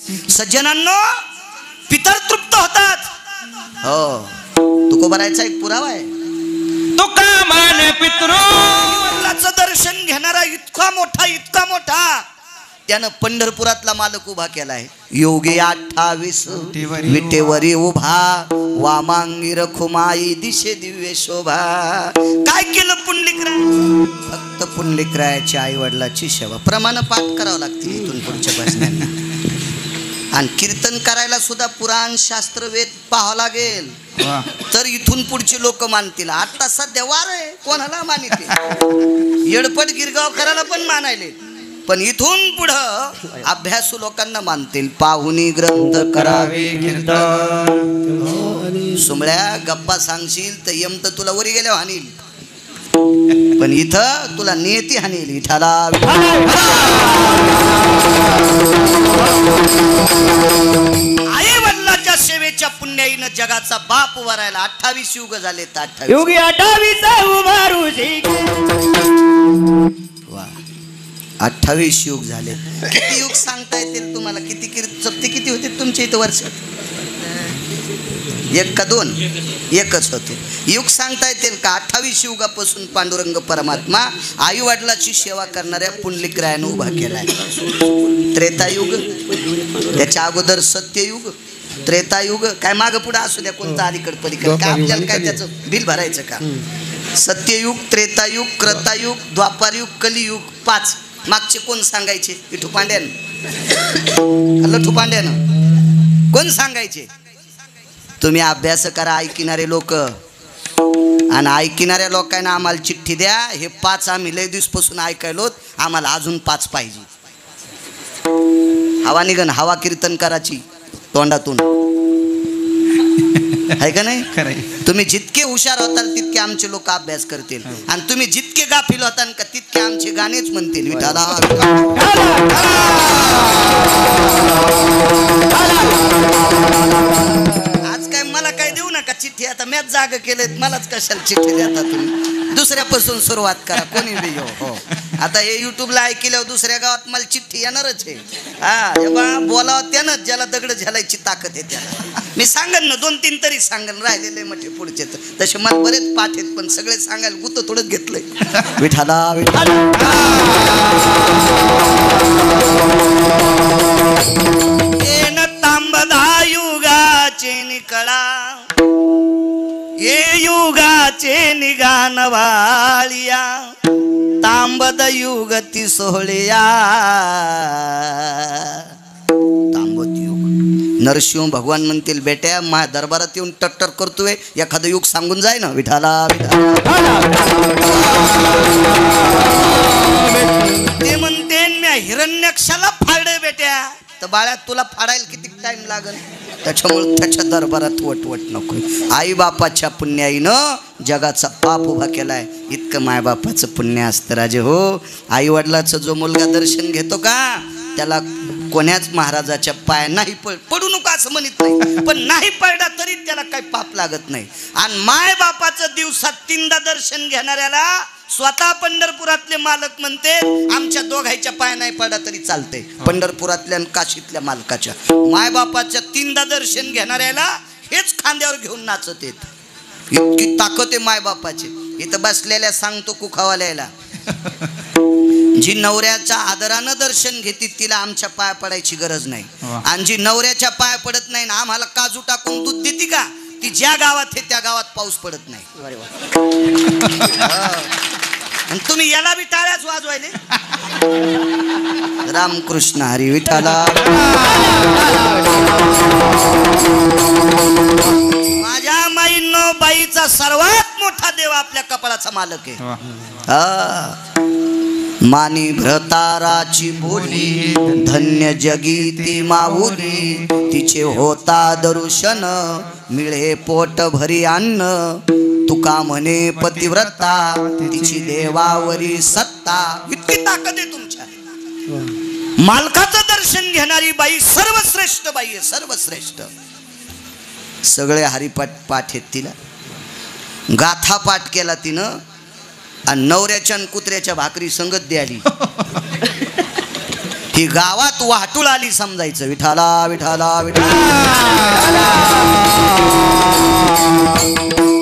सज्जनांनो पितर तृप्त होतात. हो तुकोबारायचा एक पुरावा आहे. तुका मान पितृ दर्शन घेणारा इतका मोठा त्यानं पंढरपुरातला मालक उभा केलाय. योगी 28 विटेवरी उभा वामांगी रखुमाई दिशे दिव्य शोभा. काय केलं पुंडलिकराय? फक्त पुंडलिकरायाच्या आई वडिलाची सेवा. प्रमाण पाठ करावं लागते इथून पुढच्या भजनांना. आणि कीर्तन करायला सुद्धा पुराण शास्त्र वेद पाहावं लागेल तर इथून पुढचे लोक मानतील. आता सध्या वार आहे कोणाला मानिते. येडपट गिरगाव करायला पण मानायले पण इथून पुढं अभ्यासू लोकांना मानतील. पाहुणी ग्रंथ करावे कीर्तन. सुमळ्या गप्पा सांगशील तर यम तर तुला वरी गेल्या हानील पण इथं तुला नेती हानील. विठाला आई वडिलाच्या सेवेच्या पुण्याईनं जगाचा बाप उभारायला 28 युग झाले. 28 योगी 28 उभारूजी. 28 युग झाले. किती युग सांगता येतील तुम्हाला? किती होते तुमच्या इथं वर्षात? 1 का 2? एकच होते. युग सांगता येतील का? 28 युगापासून पांडुरंग परमात्मा आई वडिलाची सेवा करणाऱ्या पुंडलिकरायानं उभा केलाय. त्रेतायुग, त्याच्या अगोदर सत्ययुग, त्रेतायुग, काय मागं पुढं असू द्या कोणता अलीकड पलीकड काय आपल्याला काय त्याचं बिल भरायचं का? सत्ययुग, त्रेतायुग, क्रतायुग, द्वापारयुग, कलियुग 5. मागचे कोण सांगायचे? विठू पांड्यानं. लठू पांड्यानं कोण सांगायचे? तुम्ही अभ्यास करा ऐकणारे लोक. आणि ऐकणाऱ्या लोकांना आम्हाला चिठ्ठी द्या. हे 5 आम्ही लय दिवसपासून ऐकायलोत, आम्हाला अजून 5 पाहिजे. हवा निघन, हवा कीर्तन करायची तोंडातून आहे का नाही? तुम्ही जितके हुशार होताल तितके आमचे लोक अभ्यास करतील. आणि तुम्ही जितके गाफील होताल का तितके आमचे गाणेच म्हणतील. विठाला आज काय मला काय देऊ नका चिठ्ठी. आता मॅच जाग केलेत, मलाच कशाला चिठ्ठी देता तुम्ही? दुसऱ्यापासून सुरुवात करा कोणी बी. हो आता हे युट्यूबला ऐकल्यावर दुसऱ्या गावात मला चिठ्ठी येणारच आहे. हा बोलावं त्यानंच ज्याला दगड झेलायची ताकद आहे त्याला. मी सांगन ना 2-3 तरी सांगन. राहिलेले मोठे पुढचे तसे मला बरेच पाठ आहेत पण सगळे सांगायला गुत थोडंच घेतलंय. विठाला तांबदा युगाचे निकळा ये युगाचे निगान वाळिया तांबद युग ती सोहळ्या. तांबद युग. नरसिंह भगवान म्हणतील बेट्या मा दरबारात येऊन टट्टर करतोय एखादं युग सांगून जाय ना. विठाला ते म्हणते मी हिरण्यक्षाला फाडे बेट्या. तर बाळ्या तुला फाडायला किती टाइम लागल? त्याच्यामुळे त्याच्या दरबारात वटवट नको. आई बापाच्या पुण्याईनं जगाचा पाप उभा केलाय. इतकं मायबापाचं पुण्य असतं राजे. हो आई वडिलाचं जो मुलगा दर्शन घेतो का त्याला कोण्याच महाराजाच्या पाय नाही पडू नका असं म्हणत नाही पण नाही पडला तरी त्याला काही पाप लागत नाही. आणि माय बापाचं दिवसात 3दा दर्शन घेणाऱ्याला स्वतः पंढरपुरातले मालक म्हणते आमच्या दोघांच्या पाय नाही पडला तरी चालते. पंढरपुरातल्या काशीतल्या मालकाच्या माय बापाच्या 3दा दर्शन घेणाऱ्याला हेच खांद्यावर घेऊन नाचत येत. इतकी ताकद आहे माय बापाची. इथं बसलेल्या सांगतो कुखावाल्याला जी नवऱ्याच्या आदरानं दर्शन घेते तिला आमच्या पाया पडायची गरज नाही. आणि जी नवऱ्याच्या पाया पडत नाही ना आम्हाला काजू टाकून दूध देते का ती ज्या गावात आहे त्या गावात पाऊस पडत नाही. आणि तुम्ही याला बी टाळ्याच वाजवायले. रामकृष्ण हरी. विठाला माझ्या माईंनो बाईचा सर्वात मोठा देव आपल्या कपाळाचा मालक आहे. मानी भ्रताराची बोली धन्य जगी ती माऊली तिचे होता दर्शन मिळे पोट भरी अन्न तुका म्हणे पतिव्रता तिची देवावरी सत्ता. इतकी ताकद आहे तुमच्या. मालकाचं दर्शन घेणारी बाई सर्वश्रेष्ठ बाई आहे. सर्वश्रेष्ठ. सगळे हरिपाठ पाठ आहेत तिला. गाथा पाठ केला तिनं आणि नवऱ्याच्या आणि कुत्र्याच्या भाकरी संगत द्याली. ही गावात वाहतूळ आली समजायचं. विठाला विठाला विठाला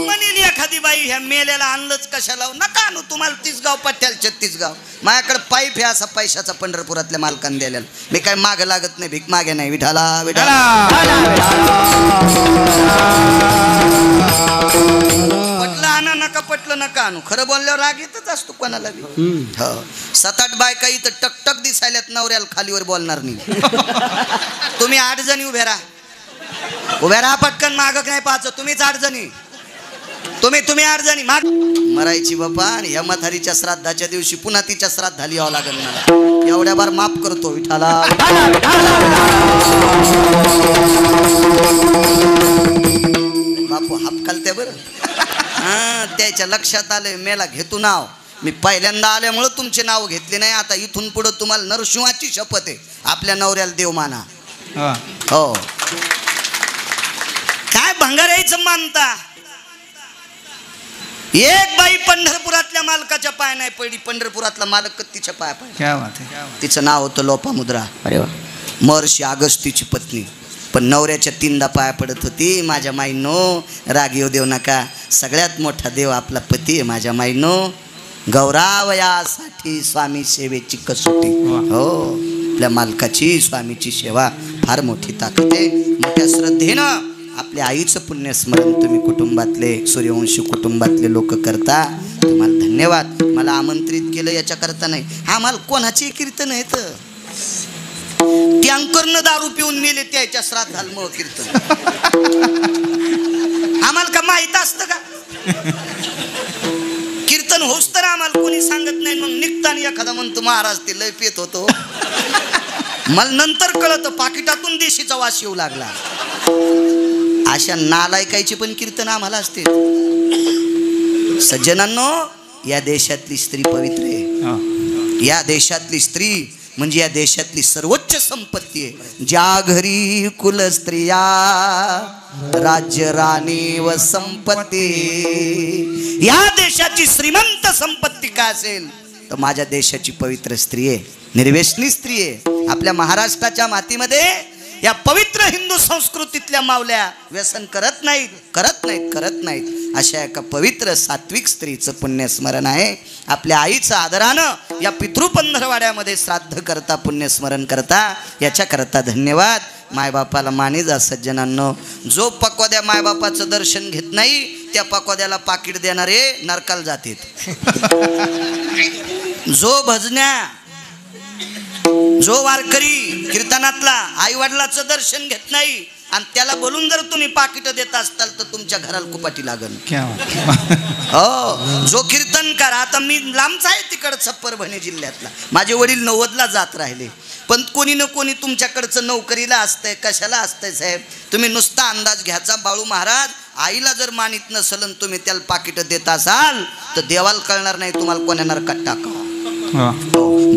म्हणेल एखादी बाई, ह्या मेल्याला आणलंच कशाला? नका आणू, तुम्हाला 30 गाव पट्ट्याला 36 गाव. माझ्याकडे पाईप आहे असा पैशाचा पंढरपुरातल्या मालकांनी दिलेला. मी काय माग लागत नाही, भीक मागे नाही. विठाला विठाला पटलं आणा, नका पटलं नका आणू. खरं बोलल्यावर राग येतच असतो कोणाला बी. हो 7-8 बायका इथं टकटक दिसायल्यात, नवऱ्याला खालीवर बोलणार नाही. तुम्ही 8 जणी उभे राहा पटकन, मागक नाही पाहायचं. तुम्हीच 8 जणी, तुम्ही 8 जणी माग मरायची बापा. आणि या म्हातारीच्या श्राद्धाच्या दिवशी पुन्हा तिच्या श्राद्धाला यावं लागेल मला. एवढ्या बार माफ करतो. विठाला बापू हापकालते बरं. त्याच्या लक्षात आलं मेला घेतो नाव. मी पहिल्यांदा आल्यामुळं तुमचे नाव घेतले नाही. आता इथून पुढं तुम्हाला नरसिंहाची शपथ आहे, आपल्या नवऱ्याला देव माना. हो काय भंगारायचं मानता. एक बाई पंढरपुरातल्या मालकाच्या पाय नाही पडली. पंढरपुरातला मालक तिच्या पाय पाय. तिचं नाव होतं लोपामुद्रा. अरे वा. महर्षी अगस्तीची पत्नी. पण नवऱ्याच्या 3दा पाया पडत होती. माझ्या माईनो राग येऊ देऊ नका, सगळ्यात मोठा देव आपला पती आहे. माझ्या माईनो गौरावयासाठी स्वामी सेवेची कसोटी. हो आपल्या मालकाची स्वामीची सेवा फार मोठी ताकद आहे. मोठ्या श्रद्धेनं आपल्या आईचं पुण्यस्मरण तुम्ही कुटुंबातले सूर्यवंशी कुटुंबातले लोक करता. तुम्हाला धन्यवाद. मला आमंत्रित केलं याच्याकरता नाही. आम्हाला कोणाची कीर्तन आहे तर टँकरनं दारू पिऊन मेले त्याच्या श्राद्धाला मग कीर्तन. आम्हाला का माहित असतं का? कीर्तन होस तर आम्हाला कोणी सांगत नाही. मग निघताना एखादा म्हणतो महाराज ते लय पेत होतो. मला नंतर कळत पाकिटातून देशीचा वास येऊ लागला. अशा नालायकायचे पण कीर्तन आम्हाला असते. सज्जनांनो या देशातली स्त्री पवित्र आहे. या देशातली स्त्री म्हणजे या देशातली सर्वोच्च संपत्ती आहे. ज्या घरी कुल स्त्रिया राज्य राणी व संपत्ती. या देशाची श्रीमंत संपत्ती काय असेल तर माझ्या देशाची पवित्र स्त्री आहे, निर्व्यसनी स्त्री आहे. आपल्या महाराष्ट्राच्या मातीमध्ये या पवित्र हिंदू संस्कृतीतल्या मावल्या व्यसन करत नाहीत. अशा एका पवित्र सात्विक स्त्रीचं पुण्यस्मरण आहे. आपल्या आईचं आदरानं या पितृपंधरवाड्यामध्ये श्राद्ध करता, पुण्यस्मरण करता, याच्याकरता धन्यवाद. मायबापाला माने जा सज्जनांनो. जो पक्वाद्या मायबापाचं दर्शन घेत नाही त्या पक्वाद्याला पाकिट देणारे नरकाला जातात. जो भजन्या, जो वारकरी कीर्तनातला आई वडिलाचं दर्शन घेत नाही आणि त्याला बोलून जर तुम्ही पाकिट देत असताल तर तुमच्या घराला कुपाटी लागल. हो जो कीर्तनकार. आता मी लांबचा आहे तिकडचा परभणी जिल्ह्यातला. माझे वडील 90ला जात राहिले. पण कोणी ना कोणी तुमच्याकडचं नोकरीला असतंय. कशाला असतंय साहेब? तुम्ही नुसता अंदाज घ्यायचा. बाळू महाराज आईला जर मानित नसल तुम्ही त्याला पाकिट देत असाल तर देवाला कळणार नाही तुम्हाला कोण्या नरकात टाका.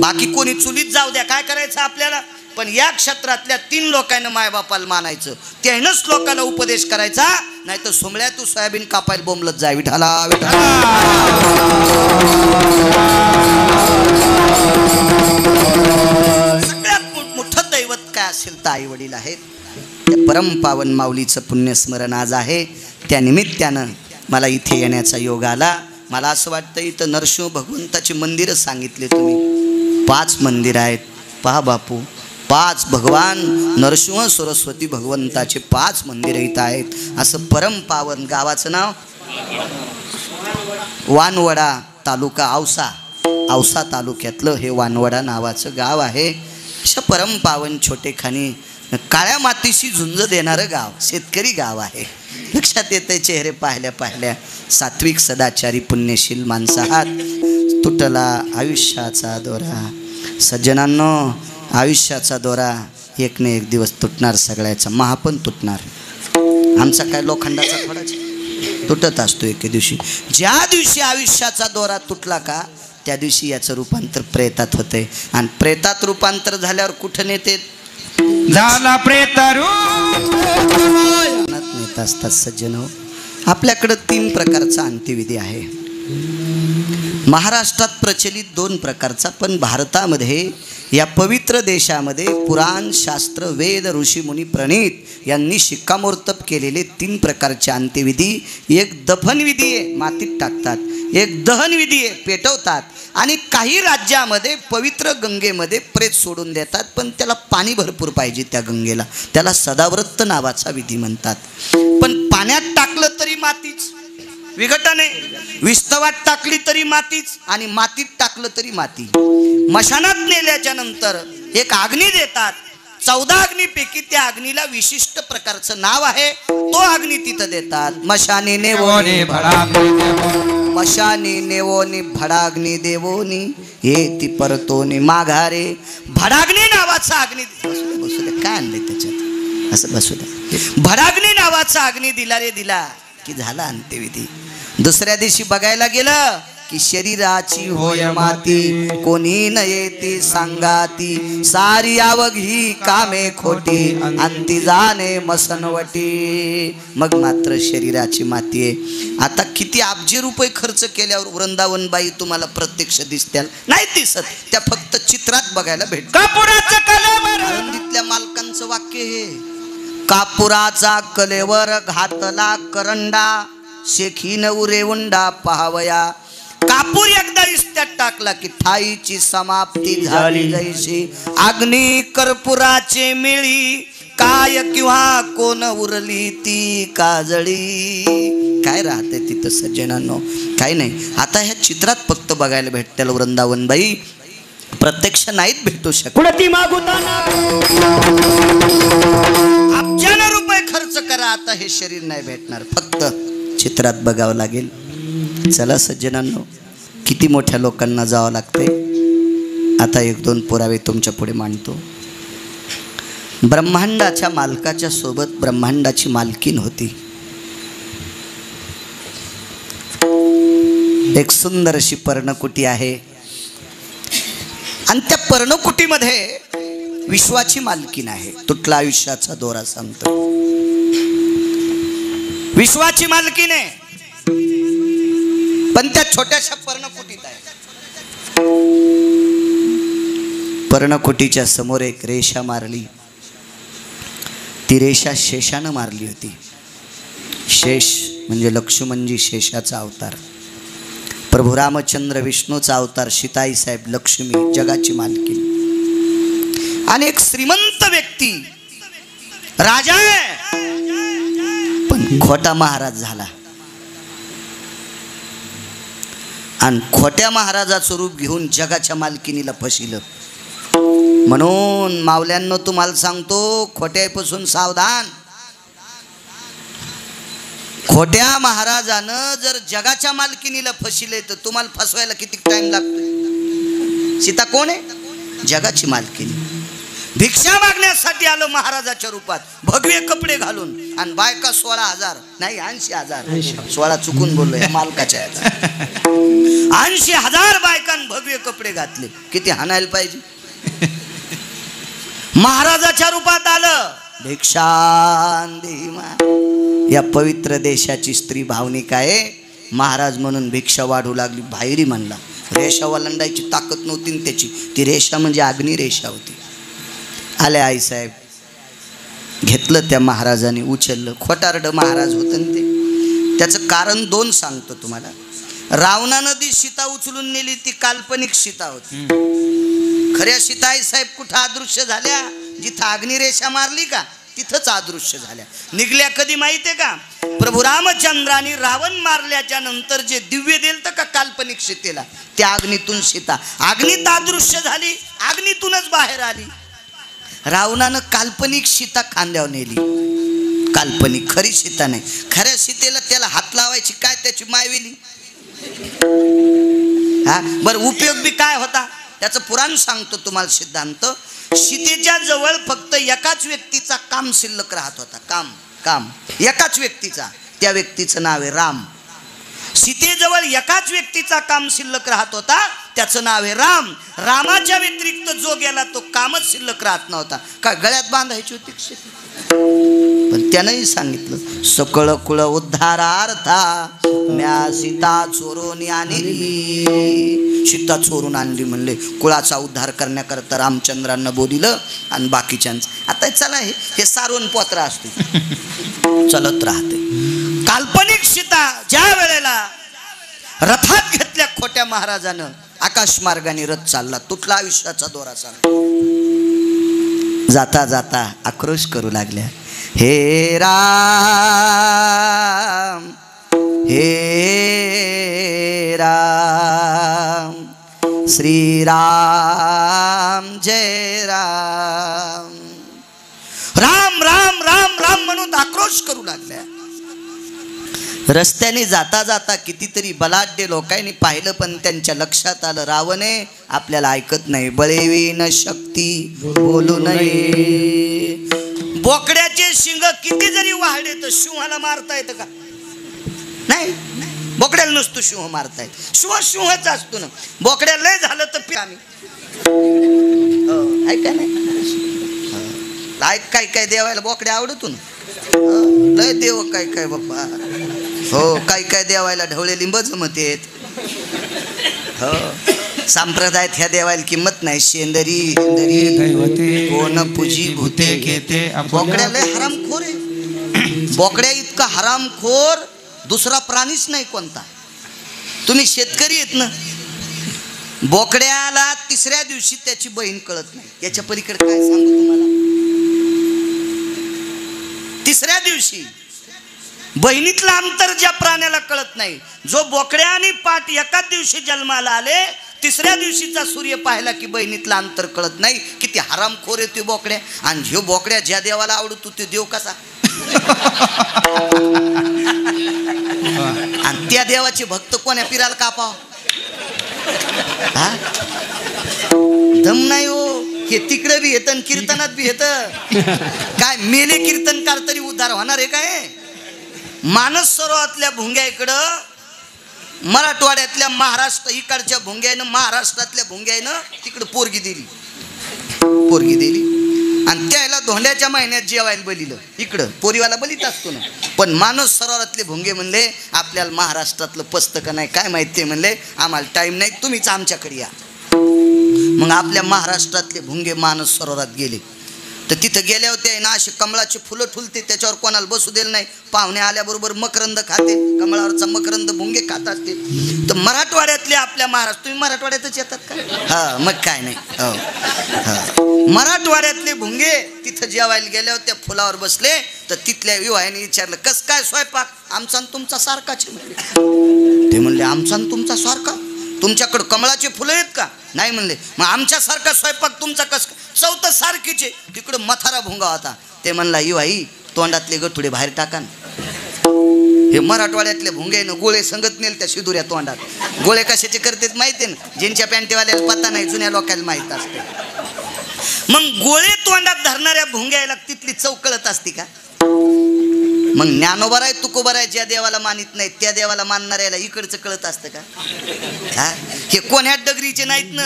बाकी कोणी चुलीत जाऊ द्या, काय करायचं आपल्याला. पण या क्षेत्रातल्या 3 लोकांना मायबापाला मानायचं. त्यानंच लोकांना उपदेश करायचा. नाही तर सोमळ्या तू सोयाबीन कापायला बोंबलत जा. विठाला विठाला. सगळ्यात मोठं दैवत काय असेल तर आई वडील आहेत. त्या परमपावन माऊलीचं पुण्यस्मरण आज आहे. त्या निमित्तानं मला इथे येण्याचा योग आला. मला असं वाटतं इथं नरसिंह भगवंताची मंदिरं सांगितले तुम्ही. 5 मंदिर आहेत. पहा बापू, 5 भगवान नरसिंह सरस्वती भगवंताचे 5 मंदिरं इथं आहेत. असं परमपावन गावाचं नाव वानवडा, तालुका औसा तालुक्यातलं हे वानवडा नावाचं गाव आहे. अशा परमपावन छोटेखानी काळ्या मातीशी झुंज देणारं गाव, शेतकरी गाव आहे. लक्षात येते चेहरे पाहिल्या सात्विक सदाचारी पुण्यशील माणसं आहात. तुटला आयुष्याचा दोरा. सज्जनांनो आयुष्याचा दोरा एक ना एक दिवस तुटणार. सगळ्याचा महापण तुटणार. आमचा काय लोखंडाचा थोडाच तुटत असतो एके दिवशी. ज्या दिवशी आयुष्याचा दोरा तुटला का त्या दिवशी याचं रूपांतर प्रेतात होते. आणि प्रेतात रूपांतर झाल्यावर कुठं नेते झाला प्रेतरूप नेत असतात. सज्जन हो, आपल्याकडं 3 प्रकारचा अंत्यविधी आहे. महाराष्ट्रात प्रचलित 2 प्रकारचा, पण भारतामध्ये या पवित्र देशामध्ये पुराण शास्त्र वेद ऋषीमुनी प्रणीत यांनी शिक्कामोर्तब केलेले 3 प्रकारचे अंत्यविधी. एक दफनविधी आहे, मातीत टाकतात. एक दहनविधी आहे, पेटवतात. आणि काही राज्यामध्ये पवित्र गंगेमध्ये प्रेत सोडून देतात, पण त्याला पाणी भरपूर पाहिजे त्या गंगेला. त्याला सदाव्रत नावाचा विधी म्हणतात. पण पाण्यात टाकलं तरी मातीच, विघटने विस्तवात टाकली तरी मातीच, आणि मातीत टाकलं तरी माती. मशानात नेल्याच्या नंतर एक अग्नी देतात. 14 अग्नीपैकी त्या अग्नीला विशिष्ट प्रकारचं नाव आहे, तो अग्नी तिथं देतात. मशानी नेवोनी मशानी नेवोनी भडाग्नी देवोनी येती परतोनी माघारे. भडाग्नी नावाचा अग्नी, बसू दे काय आणलंय त्याच्यात, असं बसू दे. भडाग्नी नावाचा अग्नी दिला रे दिला की झाला अंत्यविधी. दुसऱ्या दिवशी बघायला गेलं की शरीराची होय माती, कोणी न येते सांगाती. सारी अवघी कामे खोटी, अंती जाणे मसनवटी. मग मात्र शरीराची माती आहे. आता किती अब्जी रुपये खर्च केल्यावर वृंदावनबाई तुम्हाला प्रत्यक्ष दिसत्याल? नाही दिसत, त्या फक्त चित्रात बघायला भेटत. आळंदीतल्या मालकांचं वाक्य हे, कापुराचा कलेवर घातला करंडा, शेखीन उरे उंडा पहावया. कापूर एकदा इस्त्यात टाकला की ठाईची समाप्ती झाली जैशी. अग्नी कर्पुराचे मिळी, काय किंवा कोण उरली ती काजळी. काय राहते तिथं सज्जनांनो? काय नाही. आता ह्या चित्रात फक्त बघायला भेटतील वृंदावनबाई, प्रत्यक्ष नाहीत भेटू शकत. अब्जाने रुपये खर्च करा, आता हे शरीर नाही भेटणार, फक्त चित्रात बघावं लागेल. चला सज्जनांनो, किती मोठ्या लोकांना जावं लागतंय. आता 1-2 पुरावे तुमच्या पुढे मांडतो. ब्रह्मांडाच्या मालकाच्या सोबत ब्रह्मांडाची मालकीन होती. एक सुंदर अशी पर्णकुटी आहे, आणि त्या पर्णकुटीमध्ये विश्वाची मालकीन आहे. तुटला आयुष्याचा दोरा सांगतो, विश्वाची मालकीन आहे, पण त्या छोट्याशा पर्णकुटीत आहे. पर्णकुटीच्या समोर एक रेषा मारली. ती रेषा शेषानं मारली होती. शेष म्हणजे लक्ष्मणजी शेषाचा अवतार, प्रभू रामचंद्र विष्णूचा अवतार, सीताई साहेब लक्ष्मी, जगाची मालकीन. आणि एक श्रीमंत व्यक्ती राजा आहे, पण खोटा महाराज झाला. आणि खोट्या महाराजाचं रूप घेऊन जगाच्या मालकिनीला फसिलं. म्हणून मावल्यांनो तुम्हाला सांगतो, खोट्यापासून सावधान. खोट्या महाराजानं जर जगाच्या मालकिनीला फसिले तर तुम्हाला फसवायला किती टाइम लागतो. सीता कोण आहे? जगाची मालकिनी. भिक्षा मागण्यासाठी आलो महाराजाच्या रूपात, भगवे कपडे घालून, आणि बायका 16,000 नाही 80,000, 16 चुकून बोललोय, मालकाच्या 80,000 बायकांनी भगवे कपडे घातले. किती हाणायला पाहिजे. महाराजाच्या रूपात आलं, भिक्षां देही. या पवित्र देशाची स्त्री भावनिक आहे. महाराज म्हणून भिक्षा वाढू लागली. बाहेरी म्हणला, रेषा वलंडायची ताकद नव्हती त्याची, ती रेषा म्हणजे अग्नी रेषा होती. आले आईसाहेब, घेतलं त्या महाराजाने, उचललं. खोटारड महाराज होतं ते. त्याचं कारण 2 सांगतो तुम्हाला. रावणानं ती सीता उचलून नेली, ती काल्पनिक सीता होती. खऱ्या सीता आईसाहेब कुठं अदृश्य झाल्या? जिथं अग्निरेषा मारली का तिथंच अदृश्य झाल्या. निघल्या कधी माहितीये का? प्रभू रामचंद्राने रावण मारल्याच्या नंतर जे दिव्य दिलतं का काल्पनिक सीतेला, त्या अग्नीतून सीता अग्नीत अदृश्य झाली, अग्नीतूनच बाहेर आली. रावणानं काल्पनिक सीता खांद्यावर नेली, काल्पनिक, खरी सीता नाही. खऱ्या सीतेला त्याला हात लावायची काय त्याची मायवेली. हा बरं, उपयोग बी काय होता त्याचं पुराण सांगतो तुम्हाला सिद्धांत. सीतेच्या जवळ फक्त एकाच व्यक्तीचा काम शिल्लक राहत होता. काम एकाच व्यक्तीचा, त्या व्यक्तीचं नाव आहे राम. सीतेजवळ एकाच व्यक्तीचा काम शिल्लक राहत होता, त्याचं नाव आहे राम. रामाच्या व्यतिरिक्त जो गेला तो कामच शिल्लक राहत नव्हता. काय गळ्यात बांधायची होती सीते, पण त्यानंही सांगितलं सकळ कुळ उद्धारार्था म्या सीता चोरून आणली. सीता चोरून आणली म्हणले कुळाचा उद्धार करण्याकरता रामचंद्रांना बोलिलं आणि बाकीच्यांच. आता चला हे सारवण पोत्रा असते चलत राहते. काल्पनिक सीता ज्या वेळेला रथात घेतल्या खोट्या महाराजानं आकाश मार्गाने रथ चालला, तुटला आयुष्याचा दोरा चालला. जाता जाता आक्रोश करू लागल्या, हे राम हे राम श्रीराम जय राम. राम राम राम राम म्हणून आक्रोश करू लागल्या. रस्त्याने जाता जाता कितीतरी बलाढ्य लोकांनी पाहिलं, पण त्यांच्या लक्षात आलं रावणे आपल्याला ऐकत नाही. बळेवीन शक्ती बोलू नये. बोकड्याचे शिंग किती जरी वाढले तर सिंहाला मारता येतं का? नाही, बोकड्याला नसतो सिंह मारता येत. सिंहच असतो ना. बोकड्याला लय झालं तर आम्ही ऐका नाही काय काय देवायला बोकड्या आवडतो ना. लय देव काय काय बाप्पा. हो काय काय देवायला ढवळे लिंब जमतेत. हो संप्रदायात ह्या देवायला किंमत नाही. शेंदरी कोण पूजी भूते घेते. बोकड्या लय हरामखोर आहे. बोकड्या इतका हरामखोर दुसरा प्राणीच नाही कोणता. तुम्ही शेतकरी आहेत ना. बोकड्याला तिसऱ्या दिवशी त्याची बहीण कळत नाही. याच्या पलीकडे काय सांगू तुम्हाला. तिसऱ्या दिवशी बहिणीतलं अंतर ज्या प्राण्याला कळत नाही. जो बोकड्या आणि पाट एकाच दिवशी जन्माला आले, तिसऱ्या दिवशीचा सूर्य पाहिला की बहिणीतलं अंतर कळत नाही. किती हरामखोर आहे ते बोकड्या. आणि ह्यो बोकड्या ज्या देवाला आवडतो ते देव कसा. आणि त्या देवाचे भक्त कोण्या पिराला कापाव. दम नाही हो. हे तिकडे बी येत आणि कीर्तनात बी येत. काय मेले कीर्तनकार तरी उद्धार होणार आहे काय. मानस सरोवरातल्या भुंग्या इकडं, मराठवाड्यातल्या महाराष्ट्र इकडच्या भुंग्यानं, महाराष्ट्रातल्या भुंग्यानं तिकडं पोरगी दिली आणि त्याला धोंड्याच्या महिन्यात जेवायला बलिलं. इकडं पोरीवाला बलीत असतो ना. पण मानस सरोवरातले भुंगे म्हणले आपल्याला महाराष्ट्रातलं पसतं का नाही काय माहिती. म्हणले आम्हाला टाइम नाही, तुम्हीच आमच्याकडे या. मग आपल्या महाराष्ट्रातले भुंगे मानस सरोवरात गेले. तर तिथं गेल्या होत्या ना अशी कमळाची फुलं ठुलते, त्याच्यावर कोणाला बसू दिलं नाही. पाहुणे आल्याबरोबर मकरंद खाते, कमळावरचा मकरंद भुंगे खात असते. तर मराठवाड्यातले आपल्या महाराष्ट्र, तुम्ही मराठवाड्यातच येतात का. हा मग काय नाही. हो मराठवाड्यातले भुंगे तिथं जेवायला गेल्या होत्या, फुलावर बसले. तर तिथल्या विवाहाने विचारलं कस काय स्वयंपाक. आमचा आणि तुमचा सारखाच म्हणले. ते म्हणले आमचा आणि तुमचा सारखा. तुमच्याकडं कमळाचे फुलं आहेत का. नाही म्हणले. मग आमच्यासारखा स्वयंपाक तुमचा कस. चौथ सारखीचे. तिकडं मथारा भुंगा होता. ते म्हणला यू आई तोंडातले गठुडे बाहेर टाका. हे मराठवाड्यातले भुंग्यानं गोळे संगत नेल त्या शिदुऱ्या तोंडात. गोळे कशाचे करतात माहिती ना. ज्यांच्या पॅन्टीवाल्याला पत्ता नाही, जुन्या लोकांना माहीत असते. मग गोळे तोंडात धरणाऱ्या भुंग्याला तिथली चव कळत असते का. मग ज्ञानोबर आहे तुकोबर आहे, ज्या देवाला मानित नाही त्या देवाला मानणाऱ्याला इकडचं कळत असतं का. हे कोण्या डगरीचे नाहीत ना.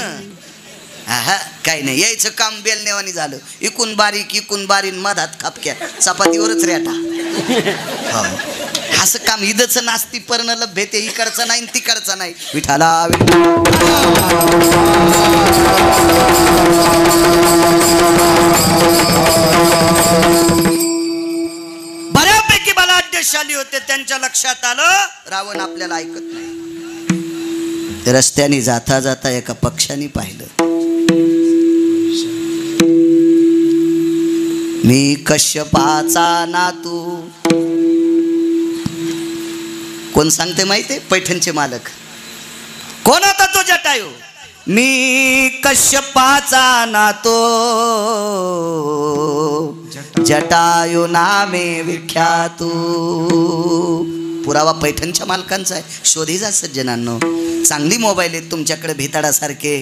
हा काही नाही. यायचं काम बेलनेवानी झालं. इकून बारीक मधात खापक्या चपातीवरच रेटा. हो असं काम इदचं नास्ती पर्ण लभ्यते. इकडचं नाही तिकडचं नाही. विठाला बऱ्यापैकी बलाढ्यशाली होते. त्यांच्या लक्षात आलं रावण आपल्याला ऐकत नाही. रस्त्याने जाता जाता एका पक्षाने पाहिलं. मी कश्यपाचा नातू. कोण सांगते माहिती. पैठणचे मालक. कोण होता तो जटायू. मी कश्यपाचा नातो जटायू नामे विख्यातू. पुरावा पैठणच्या मालकांचा आहे. शोधी जा सज्जनांनो. चांगली मोबाईल आहेत तुमच्याकडे भिताडासारखे.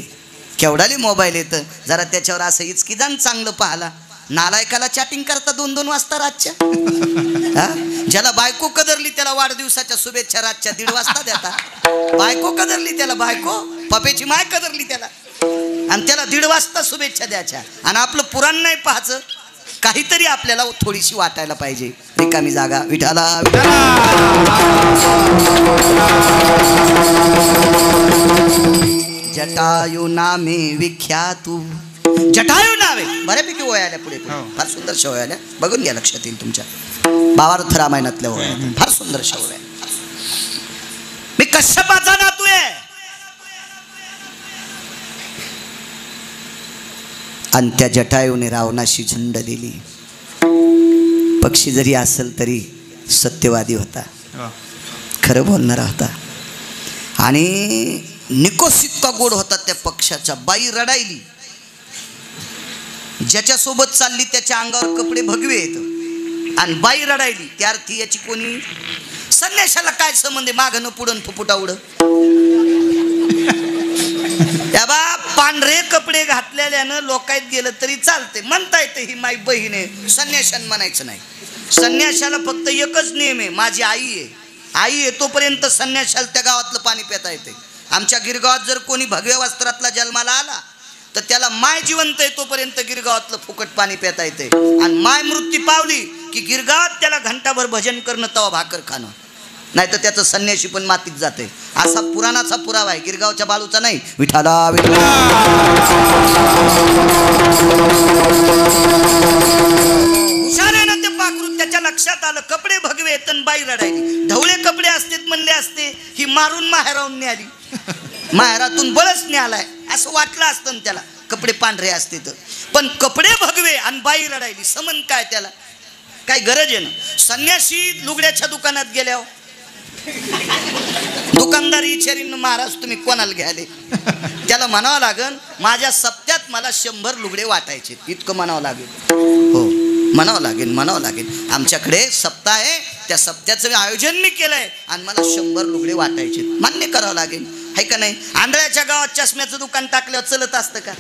केवढाले मोबाईल येत. जरा त्याच्यावर असं इचकीदान चांगलं पाहाला. नालायकाला चॅटिंग करता 2-2 वाजता रातच्या. ज्याला बायको कदरली त्याला वाढदिवसाच्या शुभेच्छा रातच्या 1:30 वाजता देता. बायको कदरली त्याला, बायको पपेची माय कदरली त्याला, आणि त्याला 1:30 वाजता शुभेच्छा द्यायच्या. आणि आपलं पुराण नाही पाहायचं. काहीतरी आपल्याला थोडीशी वाटायला पाहिजे. रिकामी जागा विठाला जटायू नामे विख्यातू. जटायू नावे बऱ्यापैकी ओळ्या आल्या पुढे फार सुंदर शवया आल्या. बघून घ्या, लक्षात येईल तुमच्या. भावार्थ रामायणातल्या ओळ्या फार सुंदर शवया. मी कश्यपाचा नातू आहे आणि त्या जटायूने रावणाशी झुंड दिली. पक्षी जरी असेल तरी सत्यवादी होता, खरं बोलणारा होता आणि निकोस इतका गोड होता त्या पक्षाचा. बाई रडायली, ज्याच्यासोबत चालली त्याच्या अंगावर कपडे भगवे येत आणि बाई रडायली. त्या अर्थी याची कोणी संन्याशाला काय संबंध आहे, मागणं पुढं फुफुटा उड. या बा पांढरे कपडे घातलेल्यानं लोकायत गेलं तरी चालते, म्हणता येते ही माई बहीण आहे. संन्याशान म्हणायचं नाही. संन्याशाला फक्त एकच नियम आहे, माझी आई आहे. आई आहे तोपर्यंत संन्याशाला त्या गावातलं पाणी पिता येते. आमच्या गिरगावात जर कोणी भगव्या वस्त्रातला जन्माला आला तर त्याला माय जिवंत आहे तोपर्यंत गिरगावातलं फुकट पाणी पिता येते. आणि माय मृत्यू पावली की गिरगावात त्याला घंटाभर भजन करणं, तवा भाकर खाणं, नाही तर त्याचं संन्याशी पण मातीत जाते. असा पुराणाचा पुरावा आहे, गिरगावच्या बाळूचा नाही. विठाला हुशार आहे ना ते पाखरू. त्याच्या लक्षात आलं कपडे भगवे तन बाई रडायली. ढवळे कपडे असतेत म्हणले असते, ही मारून माहेरावून न्याली. माहेरातून बळच न्यालाय असं वाटलं असतं त्याला, कपडे पांढरे असते तर. पण कपडे भगवे आणि बाई रडायली, समन काय त्याला? काय गरज आहे ना. संन्यासी लुगड्याच्या दुकानात गेल्यावर दुकानदार इचारीन, महाराज तुम्ही कोणाला घ्याले? त्याला म्हणावं लागेल माझ्या सप्त्यात मला 100 लुगडे वाटायचे, इतकं म्हणावं लागेल. हो म्हणावं लागेल. आमच्याकडे सप्ताह आहे, त्या सप्त्याचं आयोजन मी केलंय आणि मला 100 लुगडे वाटायचे, मान्य करावं लागेल. आहे का नाही? आंधळ्याच्या गावात चष्म्याचं दुकान टाकल्यावर चलत असतं का?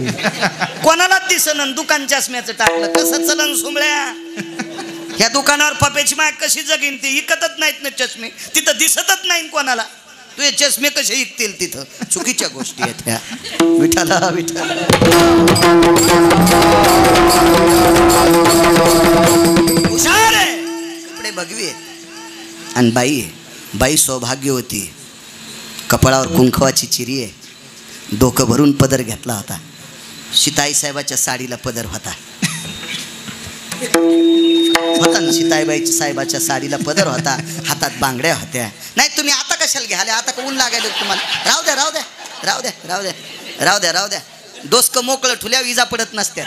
कोणालाच दिसणं दुकान चष्म्याचं टाकलं, कसं चलन सुमळ्या? ह्या दुकानावर पप्याची माय कशी जगीन? ती इकतच नाहीत ना चष्मे, तिथं दिसतच नाही कोणाला. तुझे चष्मे कसे विकतील तिथं? चुकीच्या गोष्टी आहेत ह्या. विठाला हुशार आहे, कपडे भगवी आहेत आणि बाई आहे. बाई सौभाग्यवती, कपाळावर कुंकवाची चिरी आहे, डोकं भरून पदर घेतला होता. सीताई साहेबाच्या साडीला पदर होता ना, सीताईबाईच्या साहेबाच्या साडीला पदर होता, हातात बांगड्या होत्या. नाही तुम्ही आता कशाला घ्याले? आता का ऊन लागायला तुम्हाला? राहू द्या. डोसक मोकळं ठुल्या विजा पडत नसत्या.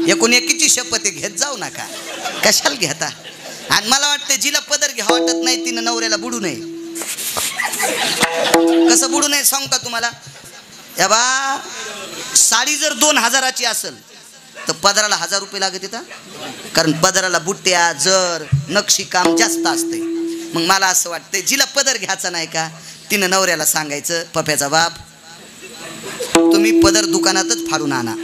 एकूण एकीची शपथ घेत जाऊ नका, कशाला घेता? आणि मला वाटतं जिला पदर घ्या वाटत नाही तिनं नवऱ्याला बुडू नये. कसं बुडू नये सांगू का तुम्हाला? या बा साडी जर 2000ची असेल तर पदराला 1000 रुपये लागत येतात, कारण पदराला बुट्ट्या जर नक्षीकाम जास्त असते. मग मला असं वाटतंय जिला पदर घ्यायचा नाही का तिनं नवऱ्याला सांगायचं, पप्याचा बाप तुम्ही पदर दुकानातच फाडून आणा.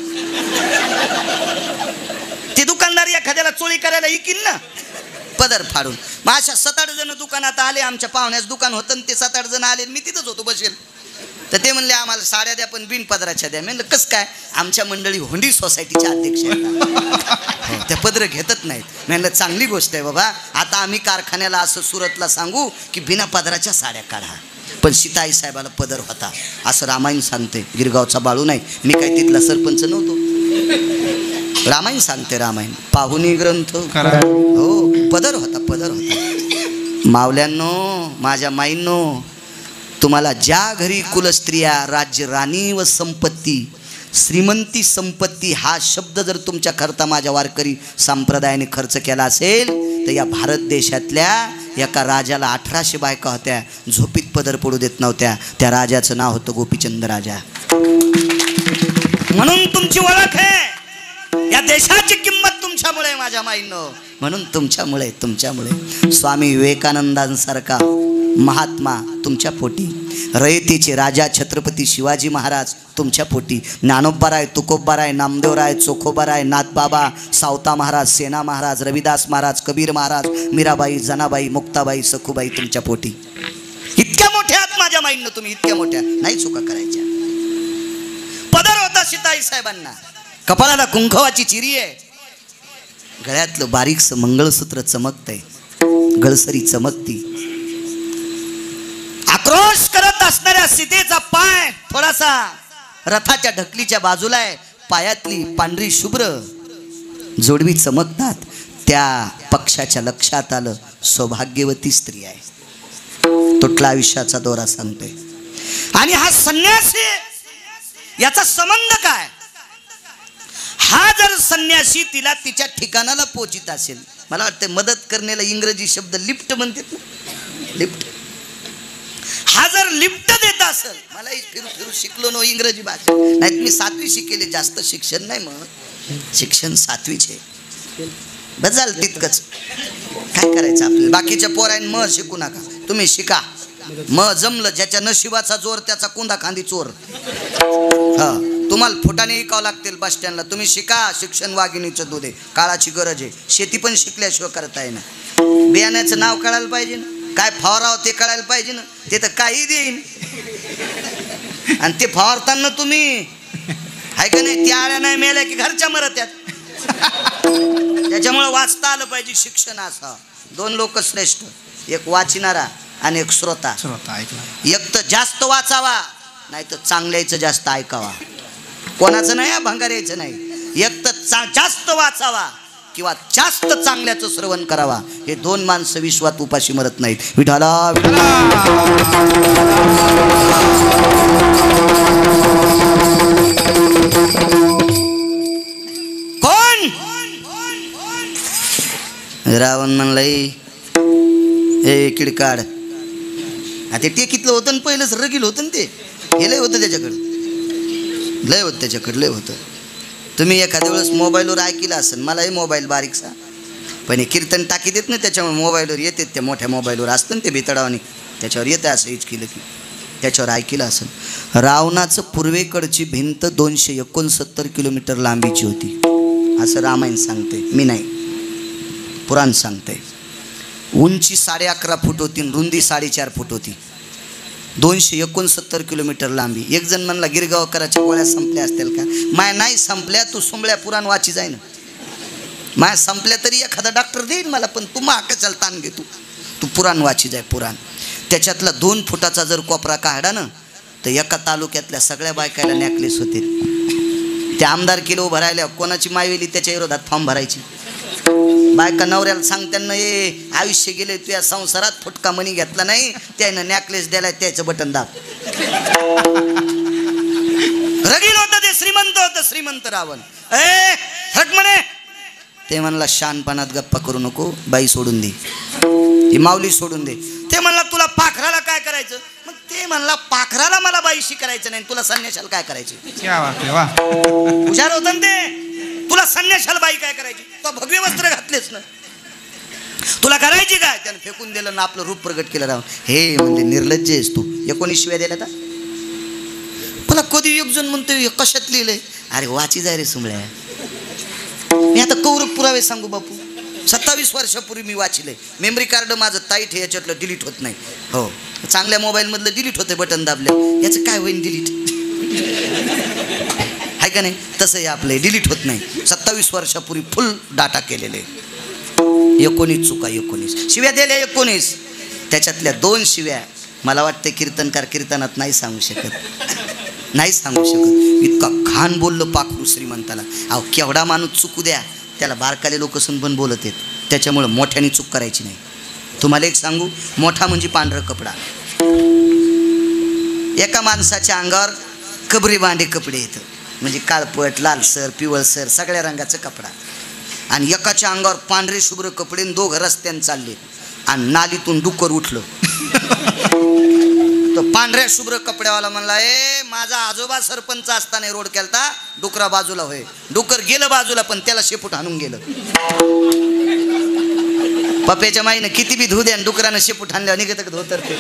ते दुकानदार एखाद्याला चोरी करायला येईल ना पदर फाडून. मग अशा 7-8 जण दुकानात आले, आमच्या पाहुण्याचं दुकान होतं, ते 7-8 जण आले, मी तिथंच होतो बसेल. तर ते म्हणले आम्हाला साड्या द्या पण बिन पदराच्या द्या. म्हणलं कसं काय? आमच्या मंडळी होंडी सोसायटीच्या अध्यक्ष आहेत, त्या पदर घेतच नाहीत. म्हणलं चांगली गोष्ट आहे बाबा, आता आम्ही कारखान्याला असं सुरतला सांगू की बिना पदराच्या साड्या काढा. पण सीताई साहेबाला पदर होता असं रामायण सांगते. गिरगावचा बाळू नाही, मी काय तिथला सरपंच नव्हतो. रामायण सांगते, रामायण पाहुणी ग्रंथ. हो पदर होता. मावल्यांनो, माझ्या माईंनो, तुम्हाला ज्या घरी कुलस्त्रिया, राज्य, राणी व संपत्ती, श्रीमंती संपत्ती हा शब्द जर तुमच्या करता माझ्या वारकरी संप्रदायाने खर्च केला असेल तर या भारत देशातल्या एका राजाला 1800 बायका होत्या, झोपीत पदर पडू देत नव्हत्या. त्या राजाचं नाव होतं गोपीचंद राजा. म्हणून तुमची ओळख आहे, या देशाची किंमत तुमच्यामुळे माझ्या माईंनो. म्हणून तुमच्यामुळे स्वामी विवेकानंदांसारखा महात्मा तुमच्या पोटी, रयतेचे राजा छत्रपती शिवाजी महाराज तुमच्या पोटी, ज्ञानोबाराय, तुकोबाराय, नामदेवराय, चोखोबाराय, नाथबाबा, सावता महाराज, सेना महाराज, रविदास महाराज, कबीर महाराज, मीराबाई, जनाबाई, मुक्ताबाई, सखूबाई तुमच्या पोटी. इतक्या मोठ्या आहात माझ्या माईंनो तुम्ही, इतक्या मोठ्या. नाही चुका करायच्या. पदर होता सीताई साहेबांना, कपाळाला कुंकवाची चिरी आहे, गळ्यातलं बारीकसं मंगळसूत्र चमकतंय, गळसरी चमकती. आक्रोश करत असणाऱ्या सीतेचा पाय थोडासा रथाच्या ढकलीच्या बाजूला आहे. पायातली पांढरी शुभ्र जोडवी चमकतात. त्या पक्षाच्या लक्षात आलं सौभाग्यवती स्त्री आहे. तुटला आयुष्याचा दोरा सांगतोय. आणि हा संन्यासी, याचा संबंध काय? हा जर संन्यासी तिला तिच्या ठिकाणाला पोहोचित असेल, मला वाटतं मदत करण्याला इंग्रजी शब्द लिफ्ट म्हणतात ना, लिफ्ट. हा जर लिफ्ट देत असेल, मलाही फिरू फिरू शिकलो नो इंग्रजी भाषा, नाही मी 7वी शिकेले, जास्त शिक्षण नाही, मग शिक्षण 7वीचे बस झालं तितकंच. काय करायचं आपल्याला? बाकीच्या पोरांनी मग शिकू नका, तुम्ही शिका. मग जमलं, ज्याच्या नशिबाचा जोर त्याचा कुंदा खांदी चोर. हा, तुम्हाला फुटाने विकावं लागतील बस स्टँडला, तुम्ही शिका. शिक्षण वाघिणीचं दूध आहे, काळाची गरज आहे. शेती पण शिकल्याशिवाय करता येईना. बियाण्याचं नाव कळायला पाहिजे ना, काय फवारावं ते कळायला पाहिजे ना. ते तर काही देईन, आणि ते फवारताना तुम्ही आहे का नाही, त्या आळ्या नाही मेल्या की घरच्या मरत्यात. त्याच्यामुळे वाचता आलं पाहिजे. शिक्षण असं 2 लोक श्रेष्ठ, एक वाचणारा आणि एक श्रोता. एक तर जास्त वाचावा, नाही तर चांगल्याचं जास्त ऐकावा. कोणाचं नाही, भंगाऱ्याचं नाही. एक तर जास्त वाचावा किंवा जास्त चांगल्याचं श्रवण करावा. हे 2 माणसं विश्वात उपाशी मरत नाहीत. विठाला कोण? रावण म्हणलाय हे किडकाड. ते टेकीतलं होतं ना पहिलंच, रगील होतं ना ते. हे लय होतं त्याच्याकडं, लय होतं त्याच्याकडं, लय होतं. तुम्ही एखाद्या वेळेस मोबाईलवर ऐकलं असेल, मलाही मोबाईल बारीकसा, पण हे कीर्तन टाकी देत ना, त्याच्यामुळे मोबाईलवर येते. त्या मोठ्या मोबाईलवर असतं ना ते भितडावानी, त्याच्यावर येतं असं हिच केलं की, त्याच्यावर ऐकलं असेल. रावणाचं पूर्वेकडची भिंत 269 किलोमीटर लांबीची होती, असं रामायण सांगते, मी नाही, पुराण सांगते. उंची 11.5 फूट होती, रुंदी 4.5 फूट होती. 269 किलोमीटर लांबी. एक जण म्हणला गिरगावकराच्या गोळ्या संपल्या असतील का? माया नाही संपल्या, तू सुंबळ्या पुराण वाची जाय ना. माया संपल्या तरी एखादा डॉक्टर देईल मला, पण तू महाकाचाल ताण घे, तू पुराण वाची जाय. पुराण त्याच्यातला 2 फुटाचा जर कोपरा काढा ना, तर एका तालुक्यातल्या सगळ्या बायकायला नॅकलेस होते. त्या आमदारकीला उभं राहिल्या, कोणाची मायवेली त्याच्या विरोधात फॉर्म भरायची. बायका नवऱ्याला सांगताना, ये आयुष्य गेले तुझ्या संसारात, फुटका मणी घेतला नाही, त्यानं नॅकलेस द्यायला त्याचं बटन दाब. रगील होतं ते, श्रीमंत होतं, श्रीमंत रावण. हट म्हणे. ते म्हणला शानपणात गप्पा करू नको, बाई सोडून दे, ही माऊली सोडून दे. ते म्हणला तुला पाखराला काय करायचं? मग ते म्हणला पाखराला मला बाईशी करायचं नाही, तुला संन्याशाला काय करायचं? हुशार होतं ना ते. तुला संन्याशाला बाई काय करायची? तो भगवे वस्त्र घातलेच ना, तुला करायची काय? त्यानं फेकून दिलं ना, आपलं रूप प्रगट केलं. राव हे म्हणजे निर्लज्ज आहेस तू. 19 शिव्या दिल्या का? मला कधी एक जण म्हणतोय कशात लिहिलंय? अरे वाची जाय रे सुमळ्या. मी आता कौरव पुरावे सांगू बापू. 27 वर्षापूर्वी मी वाचिले. मेमरी कार्ड माझं टाईट आहे, याच्यातलं डिलीट होत नाही. हो, चांगल्या मोबाईलमधलं डिलीट होतं बटन दाबलं, याचं काय होईल डिलीट? आहे का नाही? तसं आहे आपलं, डिलीट होत नाही. 27 वर्षापूर्वी फुल डाटा केलेले. 19 चुका, 19 शिव्या दिल्या, 19 त्याच्यातल्या 2 शिव्या मला वाटतं कीर्तनकार कीर्तनात नाही सांगू शकत, नाही सांगू शकत. इतका घाण बोललं पाखरू श्रीमंताला. अहो केवढा माणूस चुकू द्या, त्याला बारकाले लोक पण बोलत आहेत. त्याच्यामुळं मोठ्याने चूक करायची नाही. तुम्हाला एक सांगू, मोठा म्हणजे पांढरा कपडा. एका माणसाच्या अंगावर कबरी बांडे कपडे येतं, म्हणजे काळपट, लालसर, पिवळसर सगळ्या रंगाचा कपडा. आणि एकाच्या अंगावर पांढरे शुभ्र कपडे, 2 रस्त्याने चालले आणि नालीतून डुक्कर उठलं. तो पांढऱ्या शुभ्र कपड्यावाला म्हणला, ए माझा आजोबा सरपंच असताना रोड केलता, डुकरा बाजूला होय. डुकर गेलं बाजूला, पण त्याला शेपूट हाणून गेलं. पप्याच्या माईनं किती बी धू द्या, डुकरानं शेपूट हाणल्यावर निघत धोतर ते.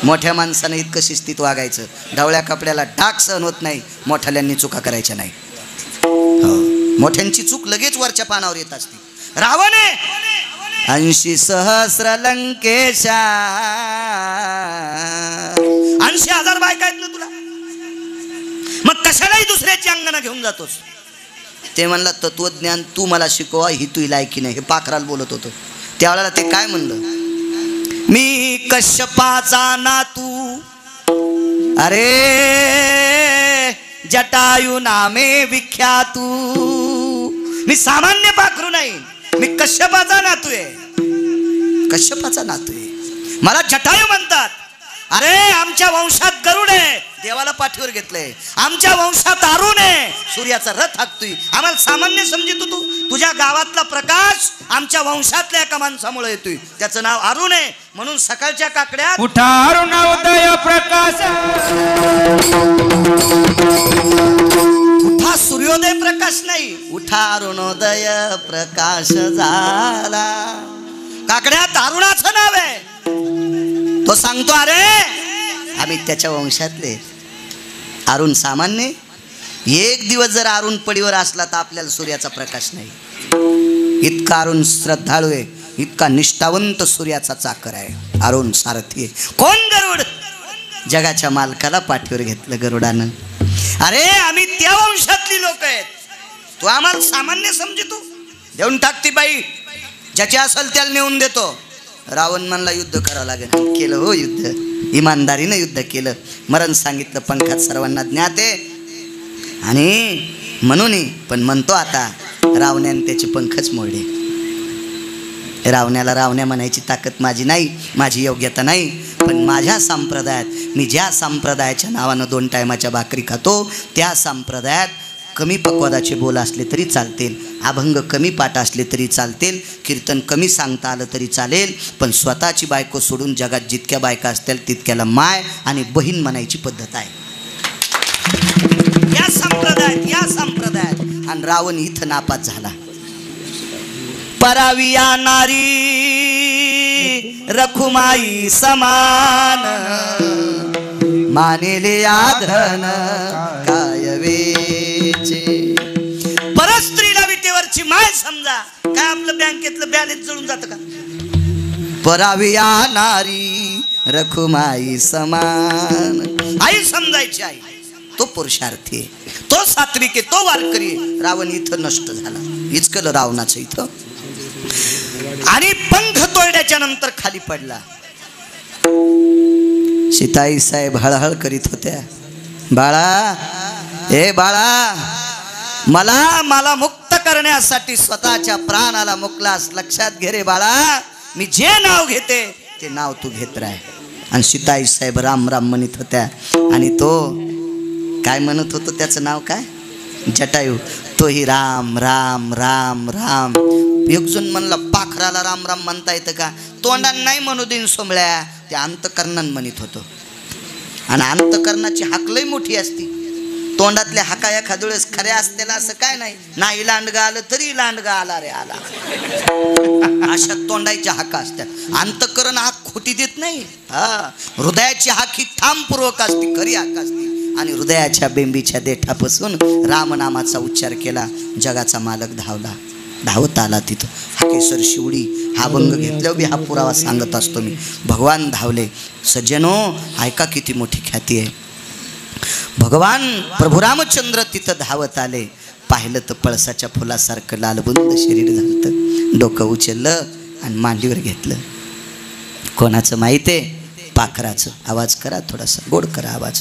मोठ्या माणसानं इतकं शिस्तीत वागायचं. ढवळ्या कपड्याला डाग सहन होत नाही, मोठ्याल्यांनी चुका करायच्या नाही. मोठ्यांची चूक लगेच वरच्या पानावर येत असते. रावणे 80 सहस्र लंकेशा, 80,000 बायका आहेत ना तुला, मग कशालाही दुसऱ्याची अंगणा घेऊन जातोस? ते म्हणला तत्वज्ञान तू मला शिकवा ही तू लायकी नाही. हे पाखराला बोलत होतो त्यावेळेला. ते काय म्हणलं, मी कश्यपाचा नातू अरे जटायू नामे विख्यातू. मी सामान्य पाखरू नाही, मी कश्यपाचा नातू आहे. कश्यपाचा नातू आहे, मला जटायू म्हणतात. अरे आमच्या वंशात गरुड आहे, देवाला पाठीवर घेतलंय. आमच्या वंशात अरुण आहे, सूर्याचा रथ हाकतोय. आम्हाला सामान्य समजितो तू. तुझ्या गावातला प्रकाश आमच्या वंशातल्या एका माणसामुळे येतोय, त्याचं नाव अरुण आहे. म्हणून सकाळच्या काकड्यात उठा अरुणोदय प्रकाश, उठा सूर्योदय प्रकाश नाही, उठा अरुणोदय प्रकाश झाला. काकड्यात अरुणाचं नाव आहे. तो सांगतो अरे आम्ही त्याच्या वंशातले. अरुण सामान्य, एक दिवस जर अरुण पडीवर असला तर आपल्याला सूर्याचा प्रकाश नाही. इतका अरुण श्रद्धाळू आहे, इतका निष्ठावंत सूर्याचा चाकर आहे. अरुण सारथी आहे. कोण गरुड? जगाच्या मालकाला पाठीवर घेतलं गरुडानं. अरे आम्ही त्या वंशातली लोक आहेत, तू आम्हाला सामान्य समजतो. देऊन टाकती बाई, ज्याचे असेल त्याला नेऊन देतो. रावण म्हणला युद्ध करावं लागेल. केलं हो युद्ध, इमानदारीनं युद्ध केलं. मरण सांगितलं पंखात सर्वांना ज्ञात आहे. आणि म्हणून पण म्हणतो आता रावण्याने त्याचे पंखच मोडले. रावण्याला रावण्या म्हणायची ताकद माझी नाही, माझी योग्यता नाही. पण माझ्या संप्रदायात, मी ज्या संप्रदायाच्या नावानं 2 टायमाच्या भाकरी खातो, त्या संप्रदायात कमी पक्वादाचे बोल असले तरी चालतील, अभंग कमी पाठ असले तरी चालतील, कीर्तन कमी सांगता आलं तरी चालेल. पण स्वतःची बायको सोडून जगात जितक्या बायका असतील तितक्याला माय आणि बहीण म्हणायची पद्धत आहे या संप्रदायात. आणि रावण इथं नापास झाला. पराविया नारी रखुमाई समान, मानेले आधन कायवेचे. परस्त्रीला विटेवरची माय समजा, काय आपलं बँकेतलं बॅलेन्स जळून जातं का? पराविया नारी रखुमाई समान, आई समजायची आई. तो पुरुषार्थी आहे, तो सात्विक आहे, तो वारकरी आहे. रावण इथं नष्ट झाला. इचकलं रावणाचं इथं. आणि पंख तोडल्याच्या नंतर खाली पडला. सीताई साहेब हळहळ करीत होत्या, बाळा हे बाळा, मला मुक्त करण्यासाठी स्वतःच्या प्राणाला मुकलास. लक्षात घे रे बाळा, मी जे नाव घेते ते नाव तू घेत राह. आणि सीताई साहेब राम राम म्हणत होत्या. आणि तो काय म्हणत होतो, त्याचं नाव काय? जटायू. तोही राम राम राम राम. एक जण म्हणला पाखराला राम राम म्हणता येतं का? तोंडान नाही म्हणू देईन सोमळ्या, ते अंतकरणान म्हणत होतो. आणि अंतकरणाची हाक लई मोठी असती. तोंडातल्या हाका एखाद्या वेळेस खऱ्या असतेला असं काय नाही. नाही लांडगा आलं तरी लांडगा आला रे आला, अशा तोंडाच्या हाका असतात. अंतकरण हाक खोटी देत नाही. हा, हृदयाची हाक ही ठामपूर्वक असते, खरी हाक असते. आणि हृदयाच्या बेंबीच्या देठापासून रामनामाचा उच्चार केला. जगाचा मालक धावला, धावत आला तिथं. हाकेश्वर शिवडी हा अभंग घेतल्यावर बी हा पुरावा सांगत असतो मी. भगवान धावले. सज्जनो ऐका किती मोठी ख्याती आहे. भगवान प्रभू रामचंद्र तिथं धावत आले. पाहिलं तर पळसाच्या फुलासारखं लालबुंद शरीर झालं. डोकं उचललं आणि मांडीवर घेतलं. कोणाचं माहिती आहे? पाखराचं. आवाज करा थोडासा, गोड करा आवाज,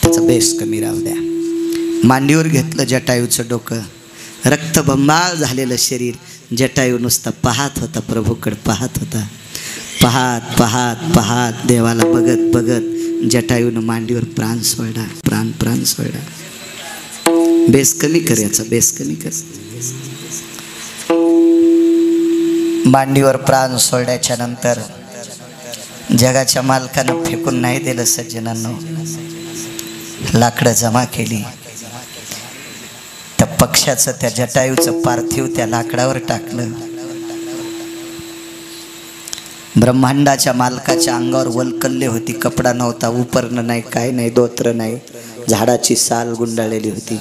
त्याचा बेस कमी राहू द्या. मांडीवर घेतलं जटायूचं डोकं. रक्तबंबाळ झालेलं शरीर. जटायू नुसता पाहत होता, प्रभूकडे पाहत होता. पाहत पाहत पाहत देवाला बघत बघत जटायूनं मांडीवर प्राण सोडला. प्राण सोडला. बेस कमी कर, याचा बेस कमी कर. मांडीवर प्राण सोडल्याच्या नंतर जगाच्या मालकानं फेकून नाही दिलं सज्जनांनो. लाकडं जमा केली. त्या पक्षाचं, त्या जटायूचं पार्थिव त्या लाकडावर टाकलं. ब्रह्मांडाच्या मालकाच्या अंगावर वलकल्ले होती. कपडा नव्हता, उपरणं नाही, काय नाही, दोत्र नाही, झाडाची साल गुंडाळलेली होती.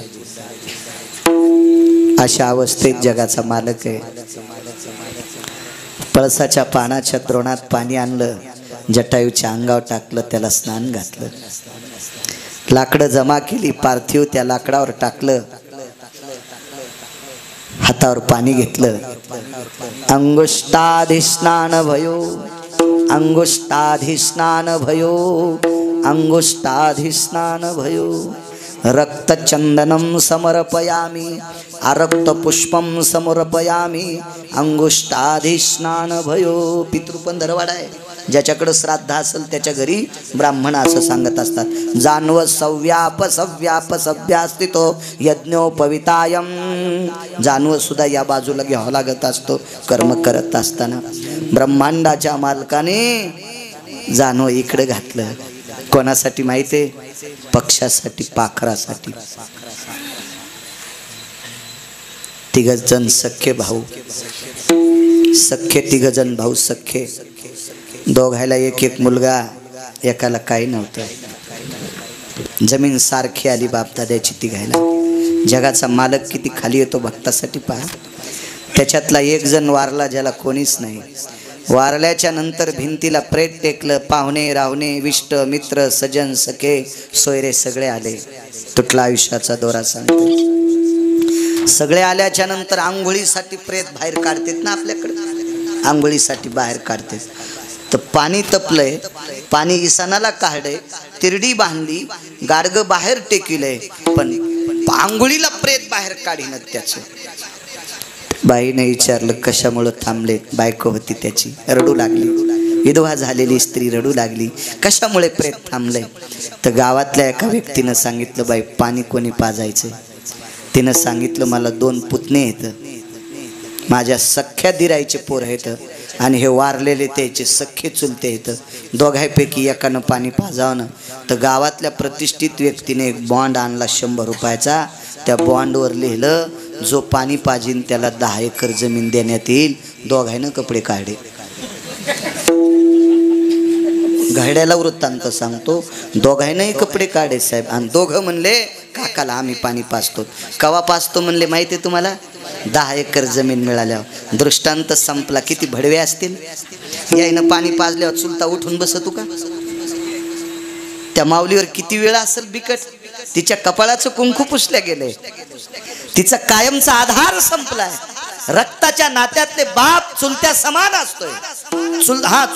अशा अवस्थेत जगाचा मालक आहे. पळसाच्या पानाच्या द्रोणात पाणी आणलं, जटायूच्या अंगावर टाकलं, त्याला स्नान घातलं. लाकडं जमा केली, पार्थिव त्या लाकडावर टाकलं. हातावर पाणी घेतलं, अंगुष्टाधिस्नान भयो, अंगुष्टाधिस्नान भयो, अंगुष्टाधिस्नान भयो, रक्तचंदनं समर्पयामि, आरक्तपुष्पं समर्पयामि, अंगुष्टाधिस्नान भयो. पितृपण धरवाडा आहे. ज्याच्याकडे श्राद्ध असेल त्याच्या घरी ब्राह्मण असं सांगत असतात, जान्व सव्याप सव्याप सव्यास्तितो यज्ञोपवितायम. जान्व सुद्धा या बाजूला घ्यावा लागत असतो कर्म करत असताना. ब्रह्मांडाच्या मालकाने जान्व इकडे घातलं. कोणासाठी माहिती आहे? पक्षासाठी, पाखरासाठी. तिघजण सख्खे भाऊ, सख्खे तिघजण भाऊ सख्खे. दोघायला एक एक मुलगा, एकाला काही नव्हतं. जमीन सारखी आली बापदाद्याची तिघायला. जगाचा मालक किती खाली येतो भक्तासाठी पहा. त्याच्यातला एक जण वारला ज्याला कोणीच नाही. वारल्याच्या नंतर भिंतीला प्रेत टेकलं. पाहुणे रावणे विष्ट मित्र सजन सखे सोयरे सगळे आले. तुटला आयुष्याचा दोरा सांगतो. सगळे आल्याच्या नंतर आंघोळीसाठी प्रेत बाहेर काढतात ना आपल्याकडे, आंघोळीसाठी बाहेर काढतात. तर पाणी तपलंय, पाणी इसानाला काढे, तिरडी बांधली, गाडगं बाहेर टेकिलंय, पण आंघोळीला प्रेत बाहेर काढीन. त्याचं बाईने विचारलं कशामुळं थांबले. बायको होती त्याची, रडू लागली. विधवा झालेली स्त्री रडू लागली, कशामुळे प्रेत थांबले. तर गावातल्या एका व्यक्तीनं सांगितलं, बाई पाणी कोणी पाजायचं. तिनं सांगितलं, मला 2 पुतणे आहेत, माझ्या सख्या दिरायचे पोर आहेत आणि हे वारलेले त्याचे सख्खे चुलते आहेत. दोघांपैकी एकानं पाणी पाजावं ना. तर गावातल्या प्रतिष्ठित व्यक्तीने एक बॉन्ड आणला 100 रुपयाचा. त्या बॉन्डवर लिहिलं, जो पाणी पाजीन त्याला 10 एकर जमीन देण्यात येईल. दोघांना कपडे काढले. घड्याला वृत्तांत सांगतो, दोघांनाही कपडे काढे साहेब. आणि दोघं म्हणले, काकाला आम्ही पाणी पाजतो. कवा पाजतो म्हणले माहिती आहे तुम्हाला? 10 एकर जमीन मिळाल्यावर. दृष्टांत संपला. किती भडवे असतील. यायनं पाणी पाजल्यावर चुलता उठून बसतो का? त्या माऊलीवर किती वेळा असेल बिकट. तिच्या कपाळाचं कुंकू पुसल्या गेले. तिचा कायमचा आधार संपलाय. रक्ताच्या नात्यातले बाप चुलत्या समान असतोय.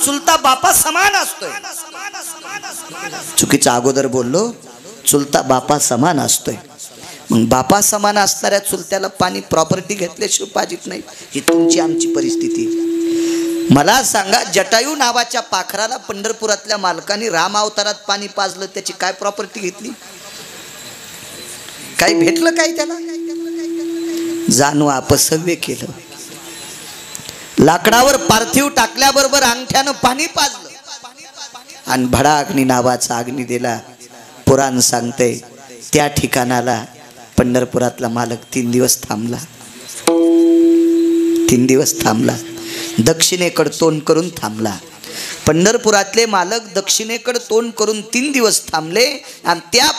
चुलता बापा समान असतोय. चुकीचा अगोदर बोललो, चुलता बापा समान असतोय. मग बापा समान असणाऱ्या चुलत्याला पाणी प्रॉपर्टी घेतल्याशिवाय पाजित नाही. ही तुमची आमची परिस्थिती. मला सांगा, जटायू नावाच्या पाखराला पंढरपुरातल्या मालकांनी राम अवतारात पाणी पाजलं, त्याची काय प्रॉपर्टी घेतली? काय भेटलं काय त्याला? जाणू अपसव्य केलं. लाकडावर पार्थिव टाकल्याबरोबर अंगठ्यानं पाणी पाजलं आणि भडा अग्नी नावाचा अग्नी दिला. पुराण सांगते त्या ठिकाणाला पंढरपुरातला मालक 3 दिवस थांबला. 3 दिवस थांबला. दक्षिणेकडे तोंड करून थांबला. पंढरपुरातले मालक दक्षिणेकडे तोंड करून 3 दिवस थांबले. आणि त्या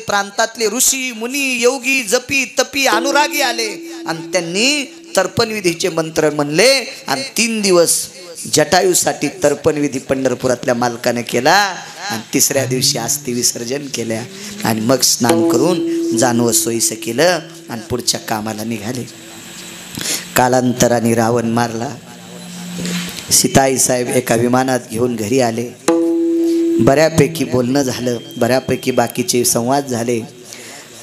प्रांतातले ऋषी मुनी योगी जपी तपी अनुरागी आले आणि त्यांनी तर्पणविधीचे मंत्र म्हणले. आणि 3 दिवस जटायूसाठी तर्पणविधी पंढरपुरातल्या मालकाने केला. आणि 3ऱ्या दिवशी अस्थि विसर्जन केल्या. आणि मग स्नान करून जानवं सोयीचं केलं आणि पुढच्या कामाला निघाले. कालांतराने रावण मारला. सीताई साहेब एका विमानात घेऊन घरी आले. बऱ्यापैकी बोलणं झालं, बऱ्यापैकी बाकीचे संवाद झाले.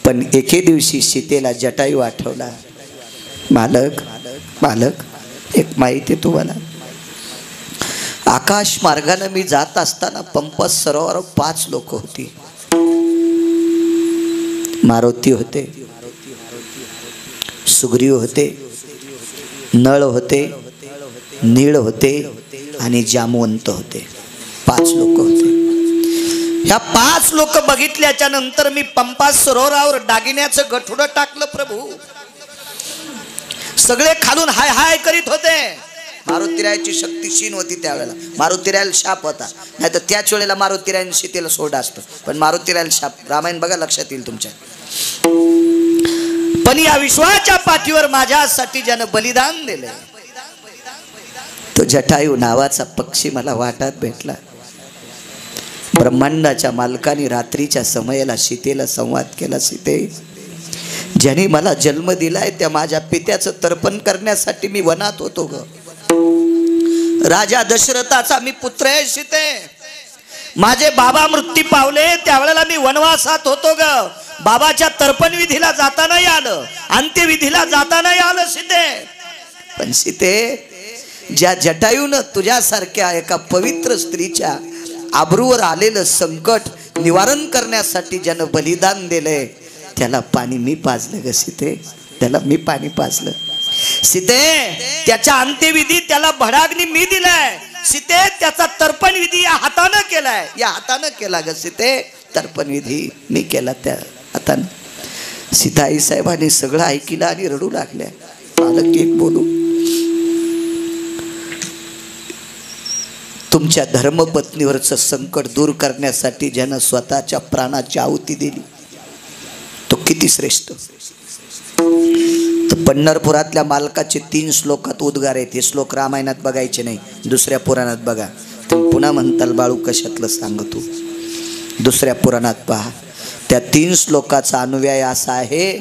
पण एके दिवशी सीतेला जटायू आठवला. मालक मालक, एक माहिती आहे तुम्हाला? आकाश मार्गाने मी जात असताना पंप सरोवर 5 लोक होती. मारुती होते, सुग्रीव होते, नळ होते, नीळ होते आणि जामवंत होते. 5 लोक होते. ह्या 5 लोक बघितल्याच्या नंतर मी पंपा सरोवरावर दागिन्याचं गठुडं टाकलं. प्रभू सगळे खालून हाय हाय करीत होते. मारुतीरायाची शक्ती क्षीण होती त्यावेळेला. मारुतीरायाला शाप होता, नाही तर त्याच वेळेला मारुतीरायाने सीतेला सोडा असतं. पण मारुतीरायाला शाप, रामायण बघा लक्षात येईल तुमच्या. पण या विश्वाच्या पाठीवर माझ्यासाठी ज्यानं बलिदान दिले तो जटायू नावाचा पक्षी मला वाटात भेटला. ब्रह्मांडाच्या मालकाने रात्रीच्या समयाला सीतेला संवाद केला. सीते, ज्याने मला जन्म दिलाय त्या माझ्या पित्याचं तर्पण करण्यासाठी मी वनात होतो ग. राजा दशरथाचा मी पुत्र आहे सीते. माझे बाबा मृत्यू पावले त्यावेळेला मी वनवासात होतो ग. बाबाच्या तर्पण विधीला जाता नाही आलं, अंत्यविधीला जाता नाही आलं सीते. पण सीते, ज्या जटायूनं तुझ्यासारख्या एका पवित्र स्त्रीच्या आबरूवर आलेलं संकट निवारण करण्यासाठी ज्यानं बलिदान दिलंय त्याला पाणी मी पाजलं ग सीते. त्याला मी पाणी पाजलं सीते. त्याच्या अंत्यविधी त्याला भडाग्नी मी दिलाय सीते. त्याचा तर्पण विधी या हातानं केलाय, या हातानं केला ग सीते. तर्पण विधी मी केला त्या हातानं. सीताई साहेबांनी सगळं ऐकलं आणि रडू लागल्या. मालक एक बोलू, तुमच्या धर्मपत्नीवरचं संकट दूर करण्यासाठी ज्यानं स्वतःच्या प्राणाची आहुती दिली तो किती श्रेष्ठ. तर पंढरपुरातल्या मालकाचे 3 श्लोकात उद्गार आहेत. हे श्लोक रामायणात बघायचे नाही, दुसऱ्या पुराणात बघा. तुम्ही पुन्हा म्हणताल बाळू कशातलं सांगतो, दुसऱ्या पुराणात पहा. त्या 3 श्लोकाचा अनुव्याय असा आहे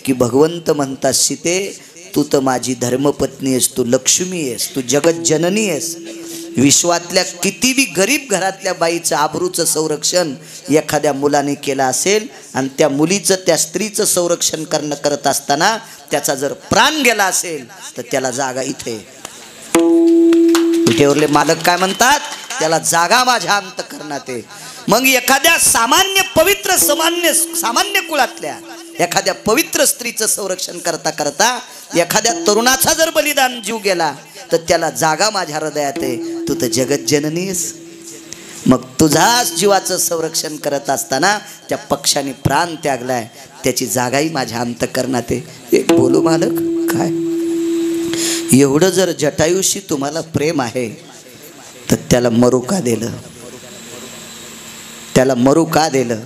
की भगवंत म्हणतात सीते, तू तर माझी धर्मपत्नी आहेस, तू लक्ष्मी आहेस, तू जगत जननी आहेस. विश्वातल्या कितीही गरीब घरातल्या बाईचं आबरूचं संरक्षण एखाद्या मुलाने केलं असेल आणि त्या मुलीचं त्या स्त्रीचं संरक्षण करत असताना त्याचा जर प्राण गेला असेल तर त्याला जागा इथे. विटेवरले मालक काय म्हणतात, त्याला जागा माझ्या अंतःकरणात आहे. मग एखाद्या सामान्य पवित्र सामान्य कुळातल्या एखाद्या पवित्र स्त्रीचं संरक्षण करता करता एखाद्या तरुणाचा जर बलिदान जीव गेला तर त्याला जागा माझ्या हृदयात आहे. तू तर जगत जननी आहेस. मग तुझ्याच जीवाचं संरक्षण करत असताना त्या पक्षाने प्राण त्यागलाय, त्याची जागाही माझ्या अंतःकरणात आहे. एक बोलू मालक काय, एवढं जर जटायूशी तुम्हाला प्रेम आहे तर त्याला मरू का दिलं, त्याला मरू का दिलं.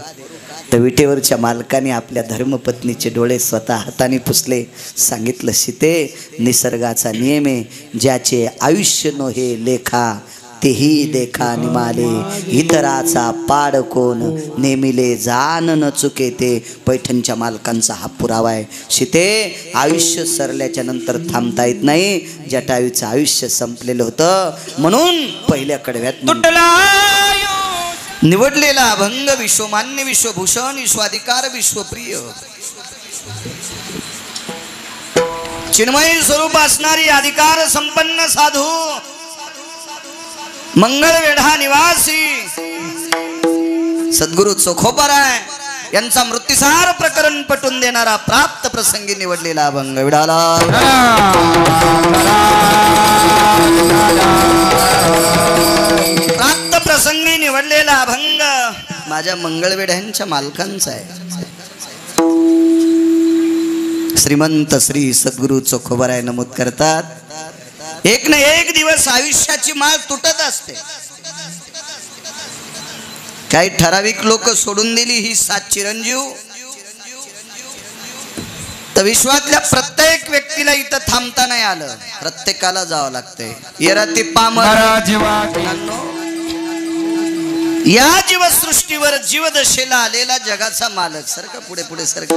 तर विटेवरच्या मालकाने आपल्या धर्मपत्नीचे डोळे स्वतः हाताने पुसले. सांगितलं सीते, निसर्गाचा नियम आहे, ज्याचे आयुष्य नोहे लेखा तेही देखा निमाले. इतराचा पाड कोण नेमिले जान न चुके ते. पैठणच्या मालकांचा हा पुरावा आहे. सीते, आयुष्य सरल्याच्या नंतर थांबता येत नाही. जटायूचं आयुष्य संपलेलं होतं म्हणून पहिल्या कडव्यात निवडलेला अभंग विश्वमान्य विश्वभूषण विश्वाधिकार विश्वप्रिय चिन्मय स्वरूप असणारी अधिकार संपन्न साधू मंगळवेढा निवासी सद्गुरु चोखोपराय यांचा मृत्यूसार प्रकरण पटून देणारा प्राप्त प्रसंगी निवडलेला अभंग विडाला प्राप्त प्रसंगी निवडलेला अभंग माझ्या मंगळवेढ्यांच्या मालकांचा आहे. श्रीमंत श्री सद्गुरु चोखोबराय नमूद करतात, एक ना एक दिवस आयुष्याची माळ तुटत असते. काही ठराविक लोक सोडून दिली ही 7 चिरंजीव, तर विश्वातल्या प्रत्येक व्यक्तीला इथं थांबता नाही आलं, प्रत्येकाला जावं लागतंय. येराती पामर या जीवसृष्टीवर जीवदशेला आलेला जगाचा मालक. सरका पुढे पुढे सरका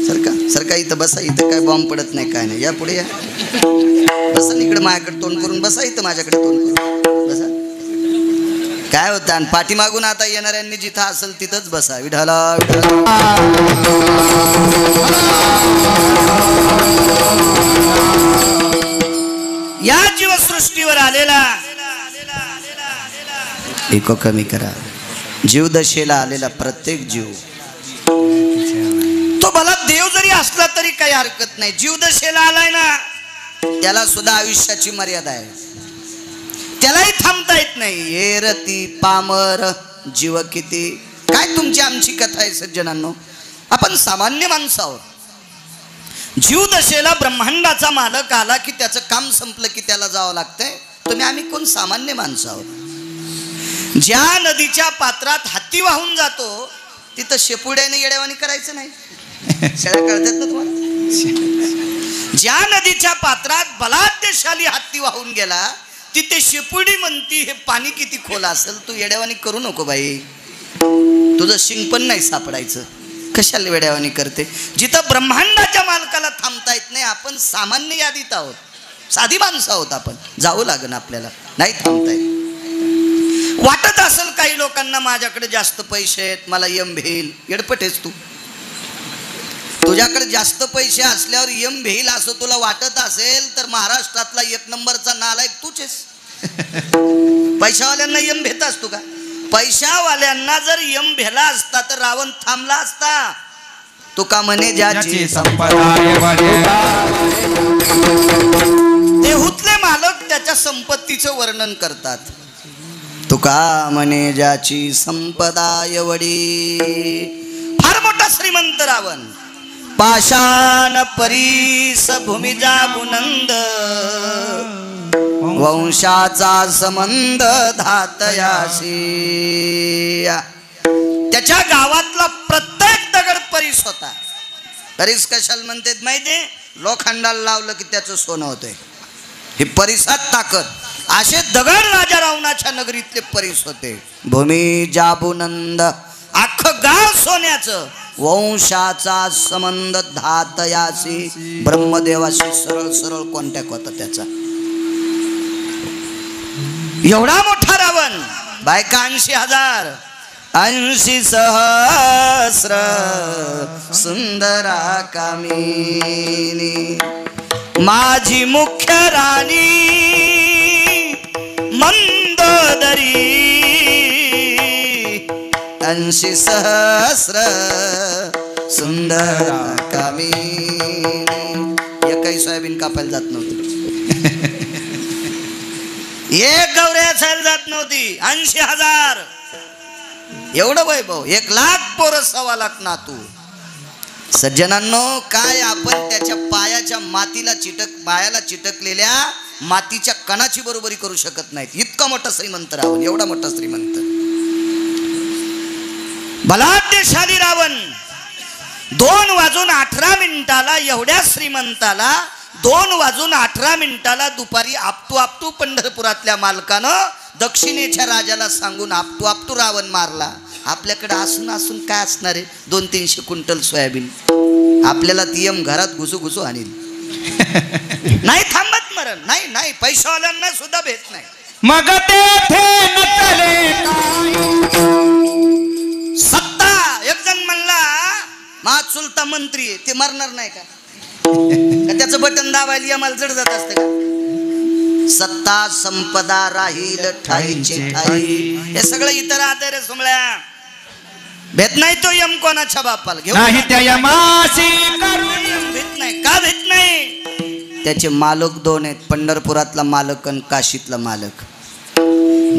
सरका सरका, इथं बसा, इथं काय बॉम्ब पडत नाही काय नाही. या पुढे या, बसा इकडे माझ्याकडे तोंड करून बसा, इथं माझ्याकडे तोंड करून बसा. काय होतं आणि पाठीमागून आता येणाऱ्यांनी जिथं असेल तिथंच बसा. विठाला या जीवसृष्टीवर आलेला एको कमी करा, जीवदशेला आलेला प्रत्येक जीव तो भला देव जरी असला तरी काही हरकत नाही. जीवदशेला आलाय ना त्याला सुद्धा आयुष्याची मर्यादा आहे, त्यालाही थांबता येत नाही. येरती पामर जीव किती, काय तुमची आमची कथा आहे सज्जनांनो. आपण सामान्य माणसं आहोत. जीवदशेला ब्रह्मांडाचा मालक आला की त्याचं काम संपलं की त्याला जावं लागतंय. तुम्ही आम्ही कोण सामान्य माणसं आहोत. ज्या नदीच्या पात्रात हत्ती वाहून जातो तिथं शेपुड्याने येड्यावानी करायचं नाही. शाळा कळतात ना तुम्हाला. ज्या नदीच्या पात्रात बलाढ्यशाली हत्ती वाहून गेला तिथे शेपुडी म्हणती हे पाणी किती खोल असेल, तू येड्यावानी करू नको बाई, तुझं शिंग पण नाही सापडायचं. कशाला वेड्यावानी करते? जिथं ब्रह्मांडाच्या मालकाला थांबता येत नाही, आपण सामान्य यादीत आहोत, साधी माणसं आहोत आपण, जावं लागेल आपल्याला, नाही थांबता येत. वाटत असेल काही लोकांना माझ्याकडे जास्त पैसे आहेत, मला यम भेल. येडपट आहेस तू. तुझ्याकडे जास्त पैसे असल्यावर यम भेल असं तुला वाटत असेल तर महाराष्ट्रातला 1 नंबरचा नालायक तूच आहेस. पैशावाल्यांना यम भेट असतो का? पैशावाल्यांना जर यम भेला असता तर रावण थांबला असता. तुका म्हणे ज्याची संपदा देहूतले मालक त्याच्या संपत्तीचं वर्णन करतात. तुका म्हणे ज्याची संपदा एवढी. फार मोठा श्रीमंत रावण. पाषाण परीस भूमिजा बुनंद वंशाचा संबंध धातयासी. त्याच्या गावातला प्रत्येक दगड परीस होता. परीस कशाला म्हणतात माहिती? लोखंडाला लावलं की त्याचं सोनं होतंय. ही परीसात ताकद. असे दगड राजा रावणाच्या नगरीतले परीस होते. भूमी जाबुनंद, अख्खं गाव सोन्याचं. वंशाचा संबंध धातयासी, ब्रह्मदेवाशी सरळ सरळ कॉन्टॅक्ट होता त्याचा. एवढा मोठा रावण. बायका 80,000, 80 सहस्र सुंदरा कामिनी. माझी मुख्य राणी मंदोदरी, 80 सहस्र सुंदर कामिनी. एकही सोयाबीन कापायला जात नव्हती, एक गवऱ्या असायला जात नव्हती. 80,000 एवढं वैभव. 1,00,000 पोरं, 1,25,00,000 नातू. सज्जनांनो, काय आपण त्याच्या पायाच्या मातीला पायाला चिटकलेल्या मातीच्या कणाची बरोबरी करू शकत नाहीत. इतका मोठा श्रीमंत रावण, एवढा मोठा श्रीमंत. बलाढ्यशाली रावण. 2:18 एवढ्या श्रीमंताला 2:18 दुपारी आपटू पंढरपुरातल्या मालकानं दक्षिणेच्या राजाला सांगून आपटू रावण मारला. आपल्याकडे असून असून काय असणार आहे? 200-300 क्विंटल सोयाबीन. आपल्याला ती यम घरात घुसू आणील. नाही थांबत मरण. नाही पैशावाल्यांना सुद्धा भेट नाही. मग सत्ता. एक जण म्हणला मा चुलता मंत्री आहे, ते मरणार नाही का? त्याचं बटन दाबायला आम्हाला जड जात असतं का? सत्ता संपदा राहील ठाईचे ठाई. हे सगळं इतर आदर सोमळ्या. भेट नाही तो यम कोणाच्या बापाला घेऊन नाही त्या यमाशी भेट नाही. का भेट नाही? त्याचे मालक 2 आहेत. पंढरपुरातला मालक आणि काशीतला मालक.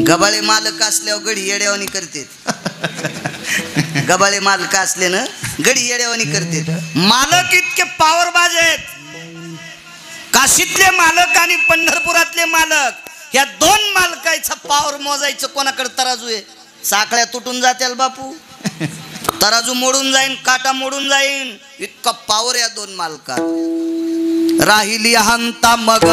गबाळे मालक असल्यावर गडी येड्यावानी करते. गबाळे मालक असले ना गडी येड्यावानी करते. मालक इतके पावरबाज आहेत. काशीतले मालक आणि पंढरपुरातले मालक, या 2 मालकाचा पावर मोजायचं कोणाकडे तराजू आहे? साखळ्या तुटून जातील बापू, तराजू मोडून जाईन, काटा मोडून जाईन. इतका पावर या 2 मालकात. राहिली हंता मग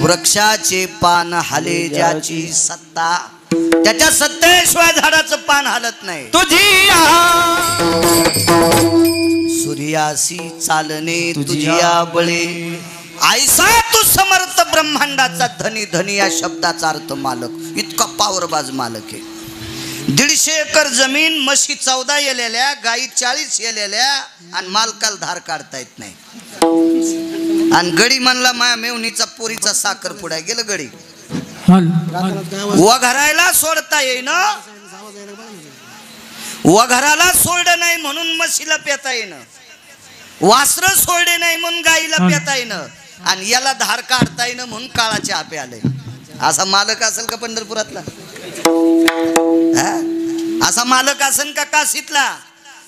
वृक्षाचे पान हाले ज्याची सत्ता. त्याच्या सत्तेशिवाय झाडाचं पान हालत नाही. तुझी सूर्यासी चालणे तुझिया बळे. ऐसा तू समर्थ ब्रह्मांडाचा धनी. धनी या शब्दाचा अर्थ मालक. इतका पावरबाज मालक आहे. 150 एकर जमीन, म्हशी 14 येलेल्या, गाई 40 येलेल्या, आणि मालकाला धार काढता येत नाही. आणि गडी म्हणला माया मेवणीचा पोरीचा साखर पुढा गेलं गडी. वघरायला सोडता येईन, वघराला सोडलं नाही म्हणून म्हशीला पेता येईन, वासर सोडले नाही म्हणून गाईला पेता येईन, आणि याला धार काढता येईन म्हणून काळाचे आपे आले. असा मालक असेल का पंढरपुरातला? असा मालक असेल का काशीतला?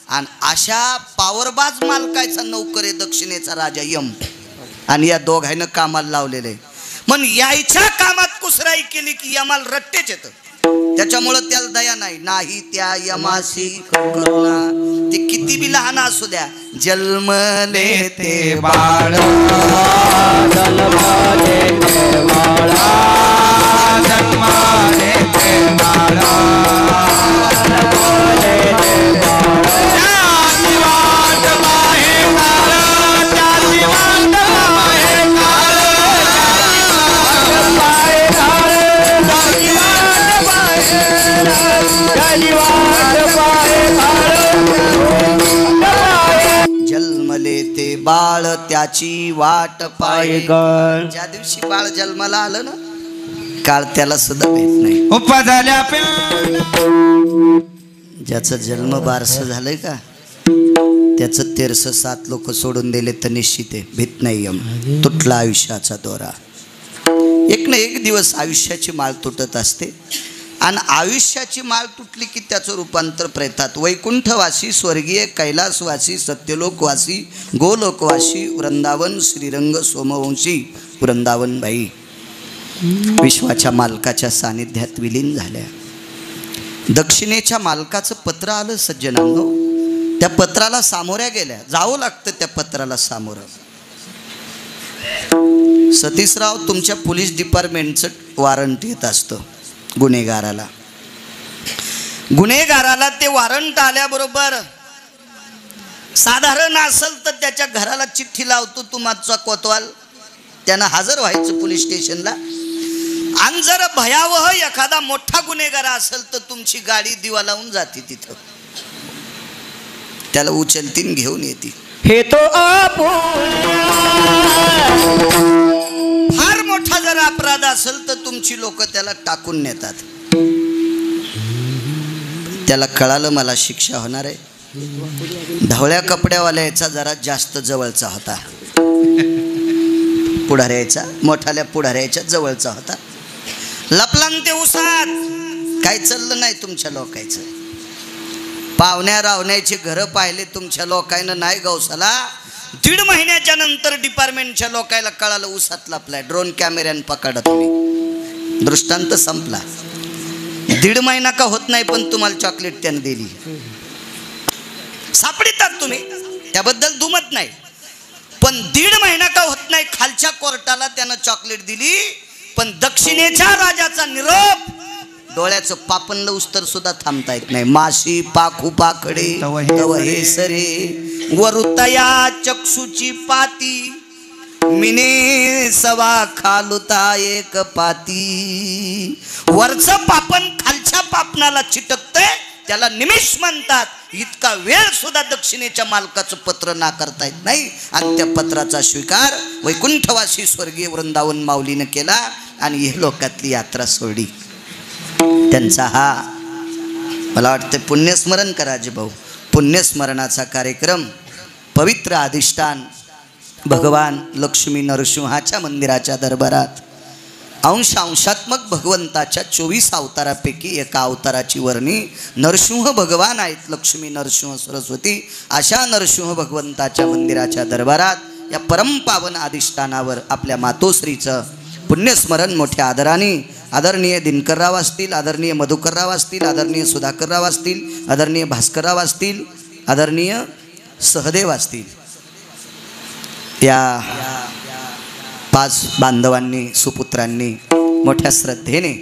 आणि अशा पावरबाज मालकाचा नौकर आहे दक्षिणेचा राजा यम. आणि या दोघांना कामाला लावलेले. पण यायच्या कामात कुसराई केली की यमाला रट्टेच येतं. त्याच्यामुळं त्याला दया नाही. नाही त्या यमाशी करुणा. ते किती बी लहान असू द्या. जन्मले ते बाळ, जन्मले ते बाळा, जन्मले ते बाळा, जन्मले ते बाळा. बाळ त्याची वाट पाय ग ज्या दिवशी बाळ जन्माला आलं ना काळ त्याला सुद्धा भेट नाही. उपा झाल्या ज्याचा जन्म बारसं झालंय का त्याचं 1307 लोक सोडून दिले तर निश्चित आहे भीत नाही यम. तुटला आयुष्याचा दोरा. एक ना एक दिवस आयुष्याची माळ तुटत असते आणि आयुष्याची माळ तुटली की त्याचं रूपांतर प्रेतात. वैकुंठवासी, स्वर्गीय, कैलासवासी, सत्यलोकवासी, गोलोकवासी, वृंदावन, श्रीरंग, सोमवंशी वृंदावनबाई विश्वाच्या मालकाच्या सानिध्यात विलीन झाल्या. दक्षिणेच्या मालकाचं पत्र आलं सज्जनांनो. त्या पत्राला सामोऱ्या गेल्या. जावं लागतं त्या पत्राला सामोरं. सतीशराव तुमच्या पोलीस डिपार्टमेंटचं वॉरंट येत असतं गुन्हेगाराला. गुन्हेगाराला ते वॉरंट आल्याबरोबर साधारण असेल तर त्याच्या घराला चिठ्ठी लावतो तुमचा कोतवाल. त्यानं हजर व्हायचं पोलीस स्टेशनला. आणि जर भयावह एखादा मोठा गुन्हेगार असेल तर तुमची गाडी दिवा लावून जाते तिथं. त्याला उचलतीन घेऊन येते. हे तो फार मोठा जर अपराध असेल तर तुमची लोक त्याला टाकून नेतात. त्याला कळालं मला शिक्षा होणार आहे. ढवळ्या कपड्यावाल्याचा जरा जास्त जवळचा होता. पुढाऱ्याचा मोठाल्या पुढाऱ्याच्या जवळचा होता. लपलान ते उसात. काय चाललं नाही तुमच्या लोकांचं. पाहुण्या रावण्याची घरं पाहिले तुमच्या लोकांना नाही गवसाला. 1.5 महिन्याच्या नंतर डिपार्टमेंटच्या लोकांना कळालं उसात लपलाय. ड्रोन कॅमेऱ्यानं पकडा तुम्ही. दृष्टांत संपला. 1.5 महिना का होत नाही पण तुम्हाला चॉकलेट त्यानं दिली. सापडतात तुम्ही त्याबद्दल दुमत नाही. पण 1.5 महिना का होत नाही खालच्या कोर्टाला त्यानं चॉकलेट दिली. पण दक्षिणेच्या राजाचा निरोप डोळ्याचं पापण लवस्तर सुद्धा थांबता येत नाही. माशी पाखू पाखडे तव हे सरे वरुतया चक्षुची पाती मिने सवा खालुता एक पाती. वरचं पापण खालच्या पापणाला चिटकतंय त्याला निमिष म्हणतात. इतका वेळ सुद्धा दक्षिणेच्या मालकाचं पत्र नाकारता येत नाही. आणि त्या पत्राचा स्वीकार वैकुंठवासी स्वर्गीय वृंदावन माऊलीनं केला आणि हे लोकातली यात्रा सोडली. त्यांचा हा मला वाटतं पुण्यस्मरण करा भाऊ. पुण्यस्मरणाचा कार्यक्रम पवित्र अधिष्ठान भगवान लक्ष्मी नरसिंहाच्या मंदिराच्या दरबारात अंशात्मक भगवंताच्या 24 अवतारापैकी एका अवताराची वर्णी नरसिंह भगवान आहेत. लक्ष्मी नरसिंह सरस्वती अशा नरसिंह भगवंताच्या मंदिराच्या दरबारात या परमपावन अधिष्ठानावर आपल्या मातोश्रीचं पुण्यस्मरण मोठ्या आदराने आदरणीय दिनकरराव असतील, आदरणीय मधुकरराव असतील, आदरणीय सुधाकरराव असतील, आदरणीय भास्करराव असतील, आदरणीय सहदेव असतील, या 5 बांधवांनी सुपुत्रांनी मोठ्या श्रद्धेने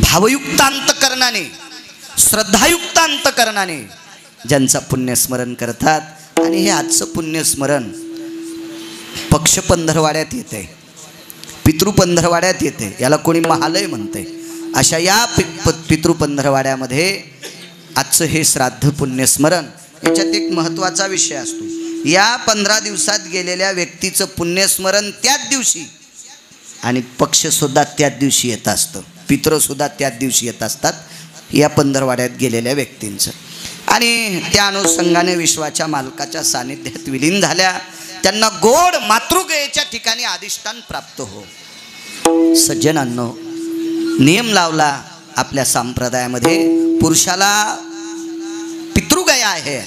भावयुक्त अंतकरणाने श्रद्धायुक्त अंतकरणाने ज्यांचा पुण्यस्मरण करतात. आणि हे आजचं पुण्यस्मरण पक्ष पंधरवाड्यात येते, पितृपंधरवाड्यात येते. याला कोणी महालय म्हणते. अशा या पितृपंधरवाड्यामध्ये आजचं हे श्राद्ध पुण्यस्मरण याच्यात एक महत्त्वाचा विषय असतो. या 15 दिवसात गेलेल्या व्यक्तीचं पुण्यस्मरण त्याच दिवशी आणि पक्षसुद्धा त्याच दिवशी येत असतं. पितृसुद्धा त्याच दिवशी येत असतात या पंधरवाड्यात गेलेल्या व्यक्तींचं. आणि त्या अनुषंगाने विश्वाच्या मालकाच्या सानिध्यात विलीन झाल्या. त्यांना गोड मातृगयेच्या ठिकाणी अधिष्ठान प्राप्त हो. सज्जनांनो, नियम लावला आपल्या संप्रदायामध्ये. पुरुषाला पितृगया आहे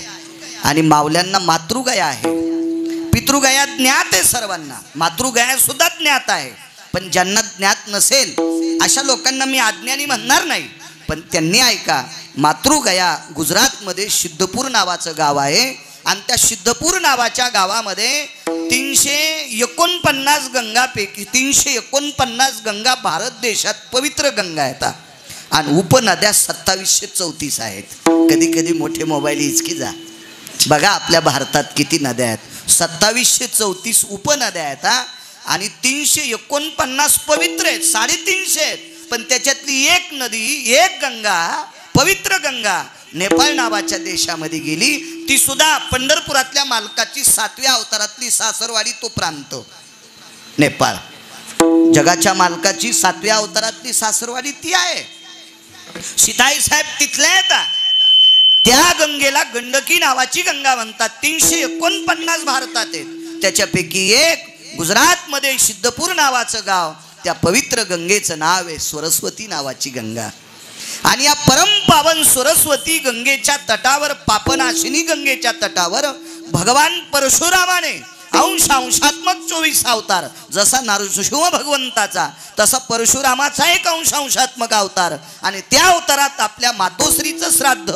आणि मावल्यांना मातृगया आहे. पितृगया ज्ञात आहे सर्वांना, मातृगया सुद्धा ज्ञात आहे. पण ज्यांना ज्ञात नसेल अशा लोकांना मी अज्ञानी म्हणणार नाही. पण त्यांनी ऐका, मातृगया गुजरातमध्ये सिद्धपूर नावाचं गाव आहे. आणि त्या सिद्धपूर नावाच्या गावामध्ये 349 गंगापैकी 349 गंगा भारत देशात पवित्र गंगा येतात. आणि उपनद्या 2734 आहेत. कधी कधी मोठे मोबाईल हिचकी जा बघा आपल्या भारतात किती नद्या आहेत. 2734 उपनद्या आहेत आणि 349 पवित्र आहेत. 350 आहेत. पण त्याच्यातली एक नदी, एक गंगा, पवित्र गंगा नेपाळ नावाच्या देशामध्ये गेली. ती सुद्धा पंढरपुरातल्या मालकाची 7व्या अवतारातली सासरवाडी, तो प्रांत नेपाळ. जगाच्या मालकाची 7व्या अवतारातली सासरवाडी ती आहे. सीताई साहेब तिथल्या आहेत. त्या गंगेला गंडकी नावाची गंगा म्हणतात. 349 भारतात आहेत. त्याच्यापैकी एक गुजरात मध्ये सिद्धपूर नावाचं गाव, त्या पवित्र गंगेचं नाव आहे सरस्वती नावाची गंगा. आणि या परमपावन सरस्वती गंगेच्या तटावर, पापनाशिनी गंगेच्या तटावर भगवान परशुरामाने अंशात्मक 24 अवतार, जसा नरसिंह भगवंताचा तसा परशुरामाचा एक अंशात्मक अवतार, आणि त्या अवतारात आपल्या मातोश्रीचं श्राद्ध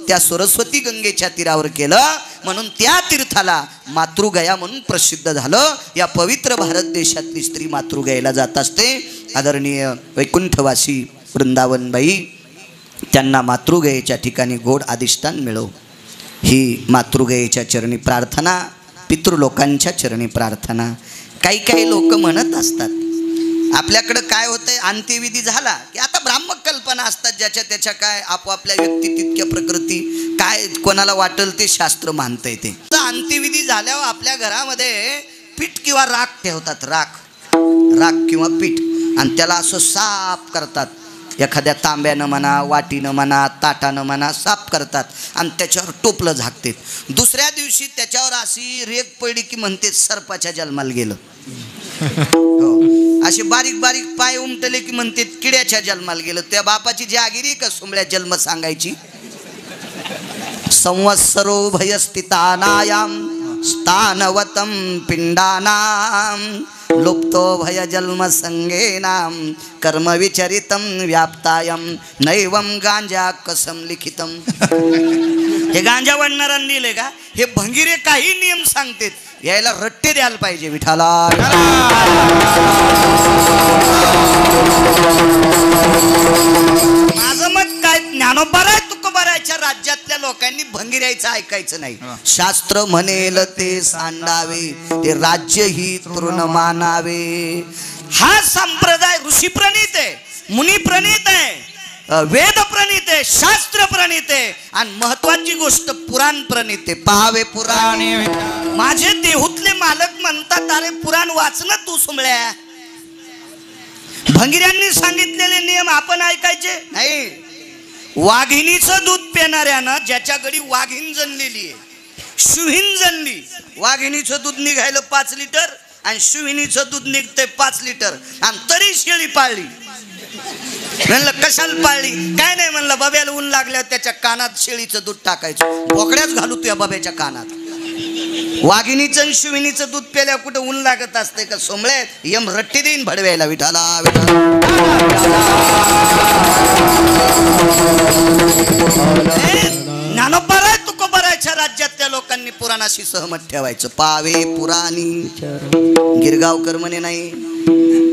त्या सरस्वती गंगेच्या तीरावर केलं. म्हणून त्या तीर्थाला मातृगया म्हणून प्रसिद्ध झालं. या पवित्र भारत देशातली स्त्री मातृगयेला जात असते. आदरणीय वैकुंठवासी वृंदावनबाई, त्यांना मातृगयेच्या ठिकाणी गोड अधिष्ठान मिळो, ही मातृगयेच्या चरणी प्रार्थना, पितृलोकांच्या चरणी प्रार्थना. काही काही लोक म्हणत असतात, आपल्याकडं काय होतंय, अंत्यविधी झाला की आता ब्राह्मक कल्पना असतात, ज्याच्या त्याच्या काय आपापल्या व्यक्ती तितक्या प्रकृती, काय कोणाला वाटेल ते शास्त्र मानतंय. ते अंत्यविधी झाल्यावर आपल्या घरामध्ये पीठ किंवा राख ठेवतात, राख किंवा पीठ, आणि त्याला असं साफ करतात. एखाद्या तांब्यानं म्हणा, वाटीनं म्हणा, ताटानं म्हणा साफ करतात आणि त्याच्यावर टोपलं झाकते. दुसऱ्या दिवशी त्याच्यावर अशी रेग पडली की म्हणते सर्पाच्या जन्माला गेलं. असे बारीक बारीक पाय उमटले की म्हणते किड्याच्या जन्माला गेलं. त्या बापाची जागिरी का सोमळ्या जन्म सांगायची. संवत्सरो भयस्थितानायाम स्थानवतम पिंडानाम लुप्तो भय जन्म संगेनाम कर्म विचरितम व्याप्तायम नैवम गांजा कसम लिखितम. हे गांजा वाढणाऱ्यांनी लिहिले का? हे भंगिरे काही नियम सांगतात, यायला रट्टे द्यायला पाहिजे विठाला. माझं मत काय, ज्ञानोबाराय तुकोबारायच्या राज्यातल्या लोकांनी भंगिऱ्याचं ऐकायचं नाही. शास्त्र म्हणेल ते सांडावे, ते राज्य ही तृण मानावे. हा संप्रदाय ऋषी प्रणीत आहे, मुनी प्रणीत आहे, वेद प्रणीत आहे, शास्त्र प्रणीत आहे, आणि महत्वाची गोष्ट पुराण प्रणीत आहे. पहावे पुराण. माझे देहूतले मालक म्हणतात, अरे पुराण वाचलं तू सुमळ्या. भंगिऱ्यांनी सांगितलेले नियम आपण ऐकायचे नाही. वाघिणीचं दूध पिणाऱ्यानं, ज्याच्या घरी वाघीण जणलेली आहे, शुहीन जणली, वाघिणीचं दूध निघायलं 5 लिटर आणि शुहिणीचं दूध निघतंय 5 लिटर, आणि तरी शेळी पाळली. म्हणलं कशाला पाळली? काय नाही म्हणलं, बब्याला ऊन लागल्यावर त्याच्या कानात शेळीचं दूध टाकायचं, बोकड्याच घालू तुझ्या बब्याच्या कानात. वाघिणीचं आणि शुहिणीचं दूध प्यायला कुठं ऊन लागत असते का सोमळे? यम रट्टी देईन भडव्याला विठाला. ज्ञानोबाराय तुकोबारायच्या राज्यातल्या लोकांनी पुराणाशी सहमत ठेवायचं. पावे पुराणी. गिरगावकर म्हणे नाही,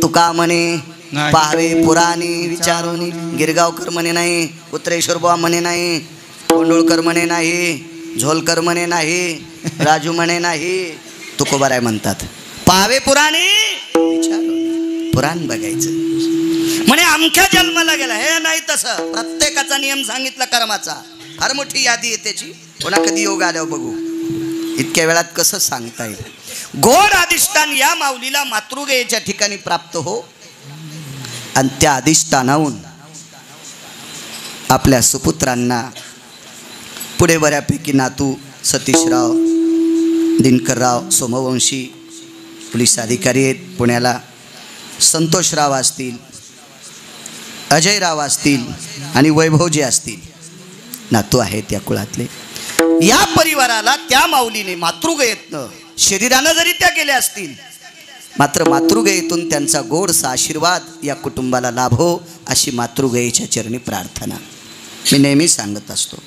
तुका म्हणे पाहावे पुराणी विचारोनी. गिरगावकर म्हणे नाही, उत्तरेश्वर बुवा म्हणे नाही, कोंडोळकर म्हणे नाही, झोलकर म्हणे नाही, राजू म्हणे नाही, तुकोबाराय म्हणतात. पाहावे पुराणी विचारोनी. पुराण बघायचं. म्हणे अमख्या जन्माला गेला, हे नाही तसं. प्रत्येकाचा नियम सांगितला कर्माचा, फार मोठी यादी आहे त्याची. कोणा कधी योग आल्यावर बघू, इतक्या वेळात कसं सांगता येईल. गोड अधिष्ठान या माऊलीला मातृगयेच्या ठिकाणी प्राप्त हो, आणि त्या अधिष्ठानाहून आपल्या सुपुत्रांना पुढे बऱ्यापैकी नातू सतीशराव, दिनकरराव सोमवंशी पोलीस अधिकारी आहेत पुण्याला, संतोषराव असतील, अजयराव असतील आणि वैभवजी असतील, नातू आहेत या कुळातले. या परिवाराला त्या माऊलीने मातृगयेतनं, शरीरानं जरी त्या गेल्या असतील, मात्र मातृगयेतून त्यांचा गोडसा आशीर्वाद या कुटुंबाला लाभो, अशी मातृगयेच्या चरणी प्रार्थना मी नेहमी सांगत असतो.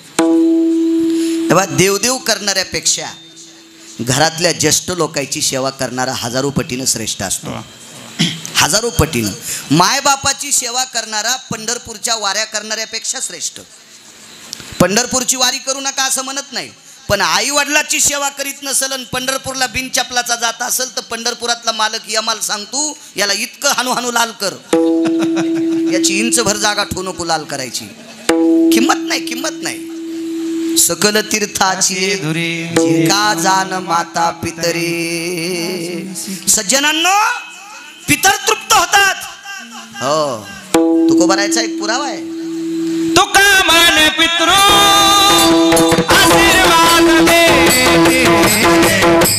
तेव्हा देवदेव करणाऱ्यापेक्षा घरातल्या ज्येष्ठ लोकांची सेवा करणारा हजारो पटीनं श्रेष्ठ असतो. हजारो पटीनं. मायबापाची सेवा करणारा पंढरपूरच्या वाऱ्या करणाऱ्यापेक्षा श्रेष्ठ. पंढरपूरची वारी करू नका असं म्हणत नाही, पण आई वडिलाची सेवा करीत नसेल आणि पंढरपूरला बिनचपलाचा जात असेल तर पंढरपुरातला मालक यमाल सांगतो, याला इतकं हानू हानू लाल कर, याची इंचभर जागा ठेवू नको लाल करायची. किंमत नाही, किंमत नाही. सकल तीर्थाची धुरी का जाण माता पितरी. सज्जनांनो, पितर तृप्त होतात. हो, तुकोबारायचा एक पुरावा आहे. तुका मन पितृ आशीर्वाद दे.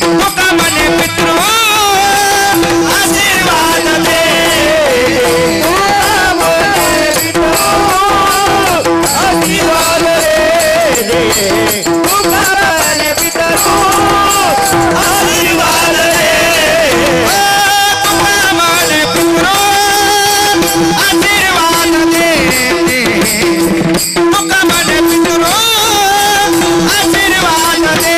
तुका मन पितृ आशीर्वाद दे. आशीर्वाद दे. तुका मन पितृ आशीर्वाद दे. तुका मन पितृ आशीर्वाद दे. तुका मन पितृ आशीर्वाद दे.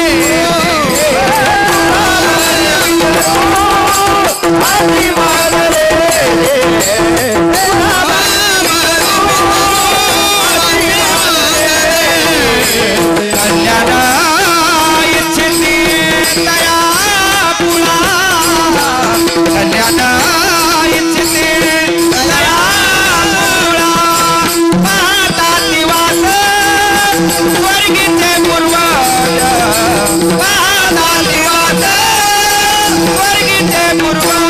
आशीर्वाद कल्याण इच्छिती दया तुला. कल्याण इच्छिती दया तुला. पाहता निवास स्वर्गीचे पूर्वज. पाहता निवास स्वर्गीचे पूर्वज.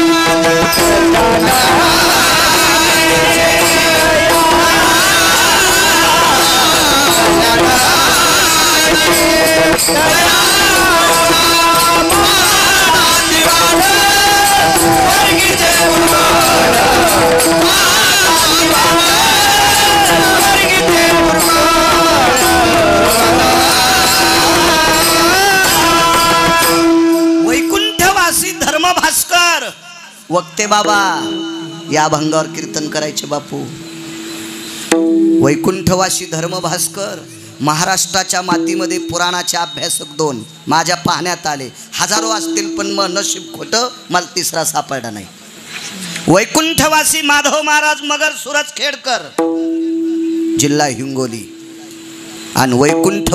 वैकुंठवासी धर्म भास्कर वक्ते बाबा या भंगावर कीर्तन करायचे बापू. वैकुंठवासी धर्म भास्कर महाराष्ट्राच्या मातीमध्ये पुराणाचे अभ्यासक 2 माझ्या पाहण्यात आले. हजारो असतील पण मग नशीब खोटं, मला तिसरा सापडला नाही. वैकुंठवासी माधव महाराज मगर सूरज खेडकर, जिल्हा हिंगोली. आणि वैकुंठ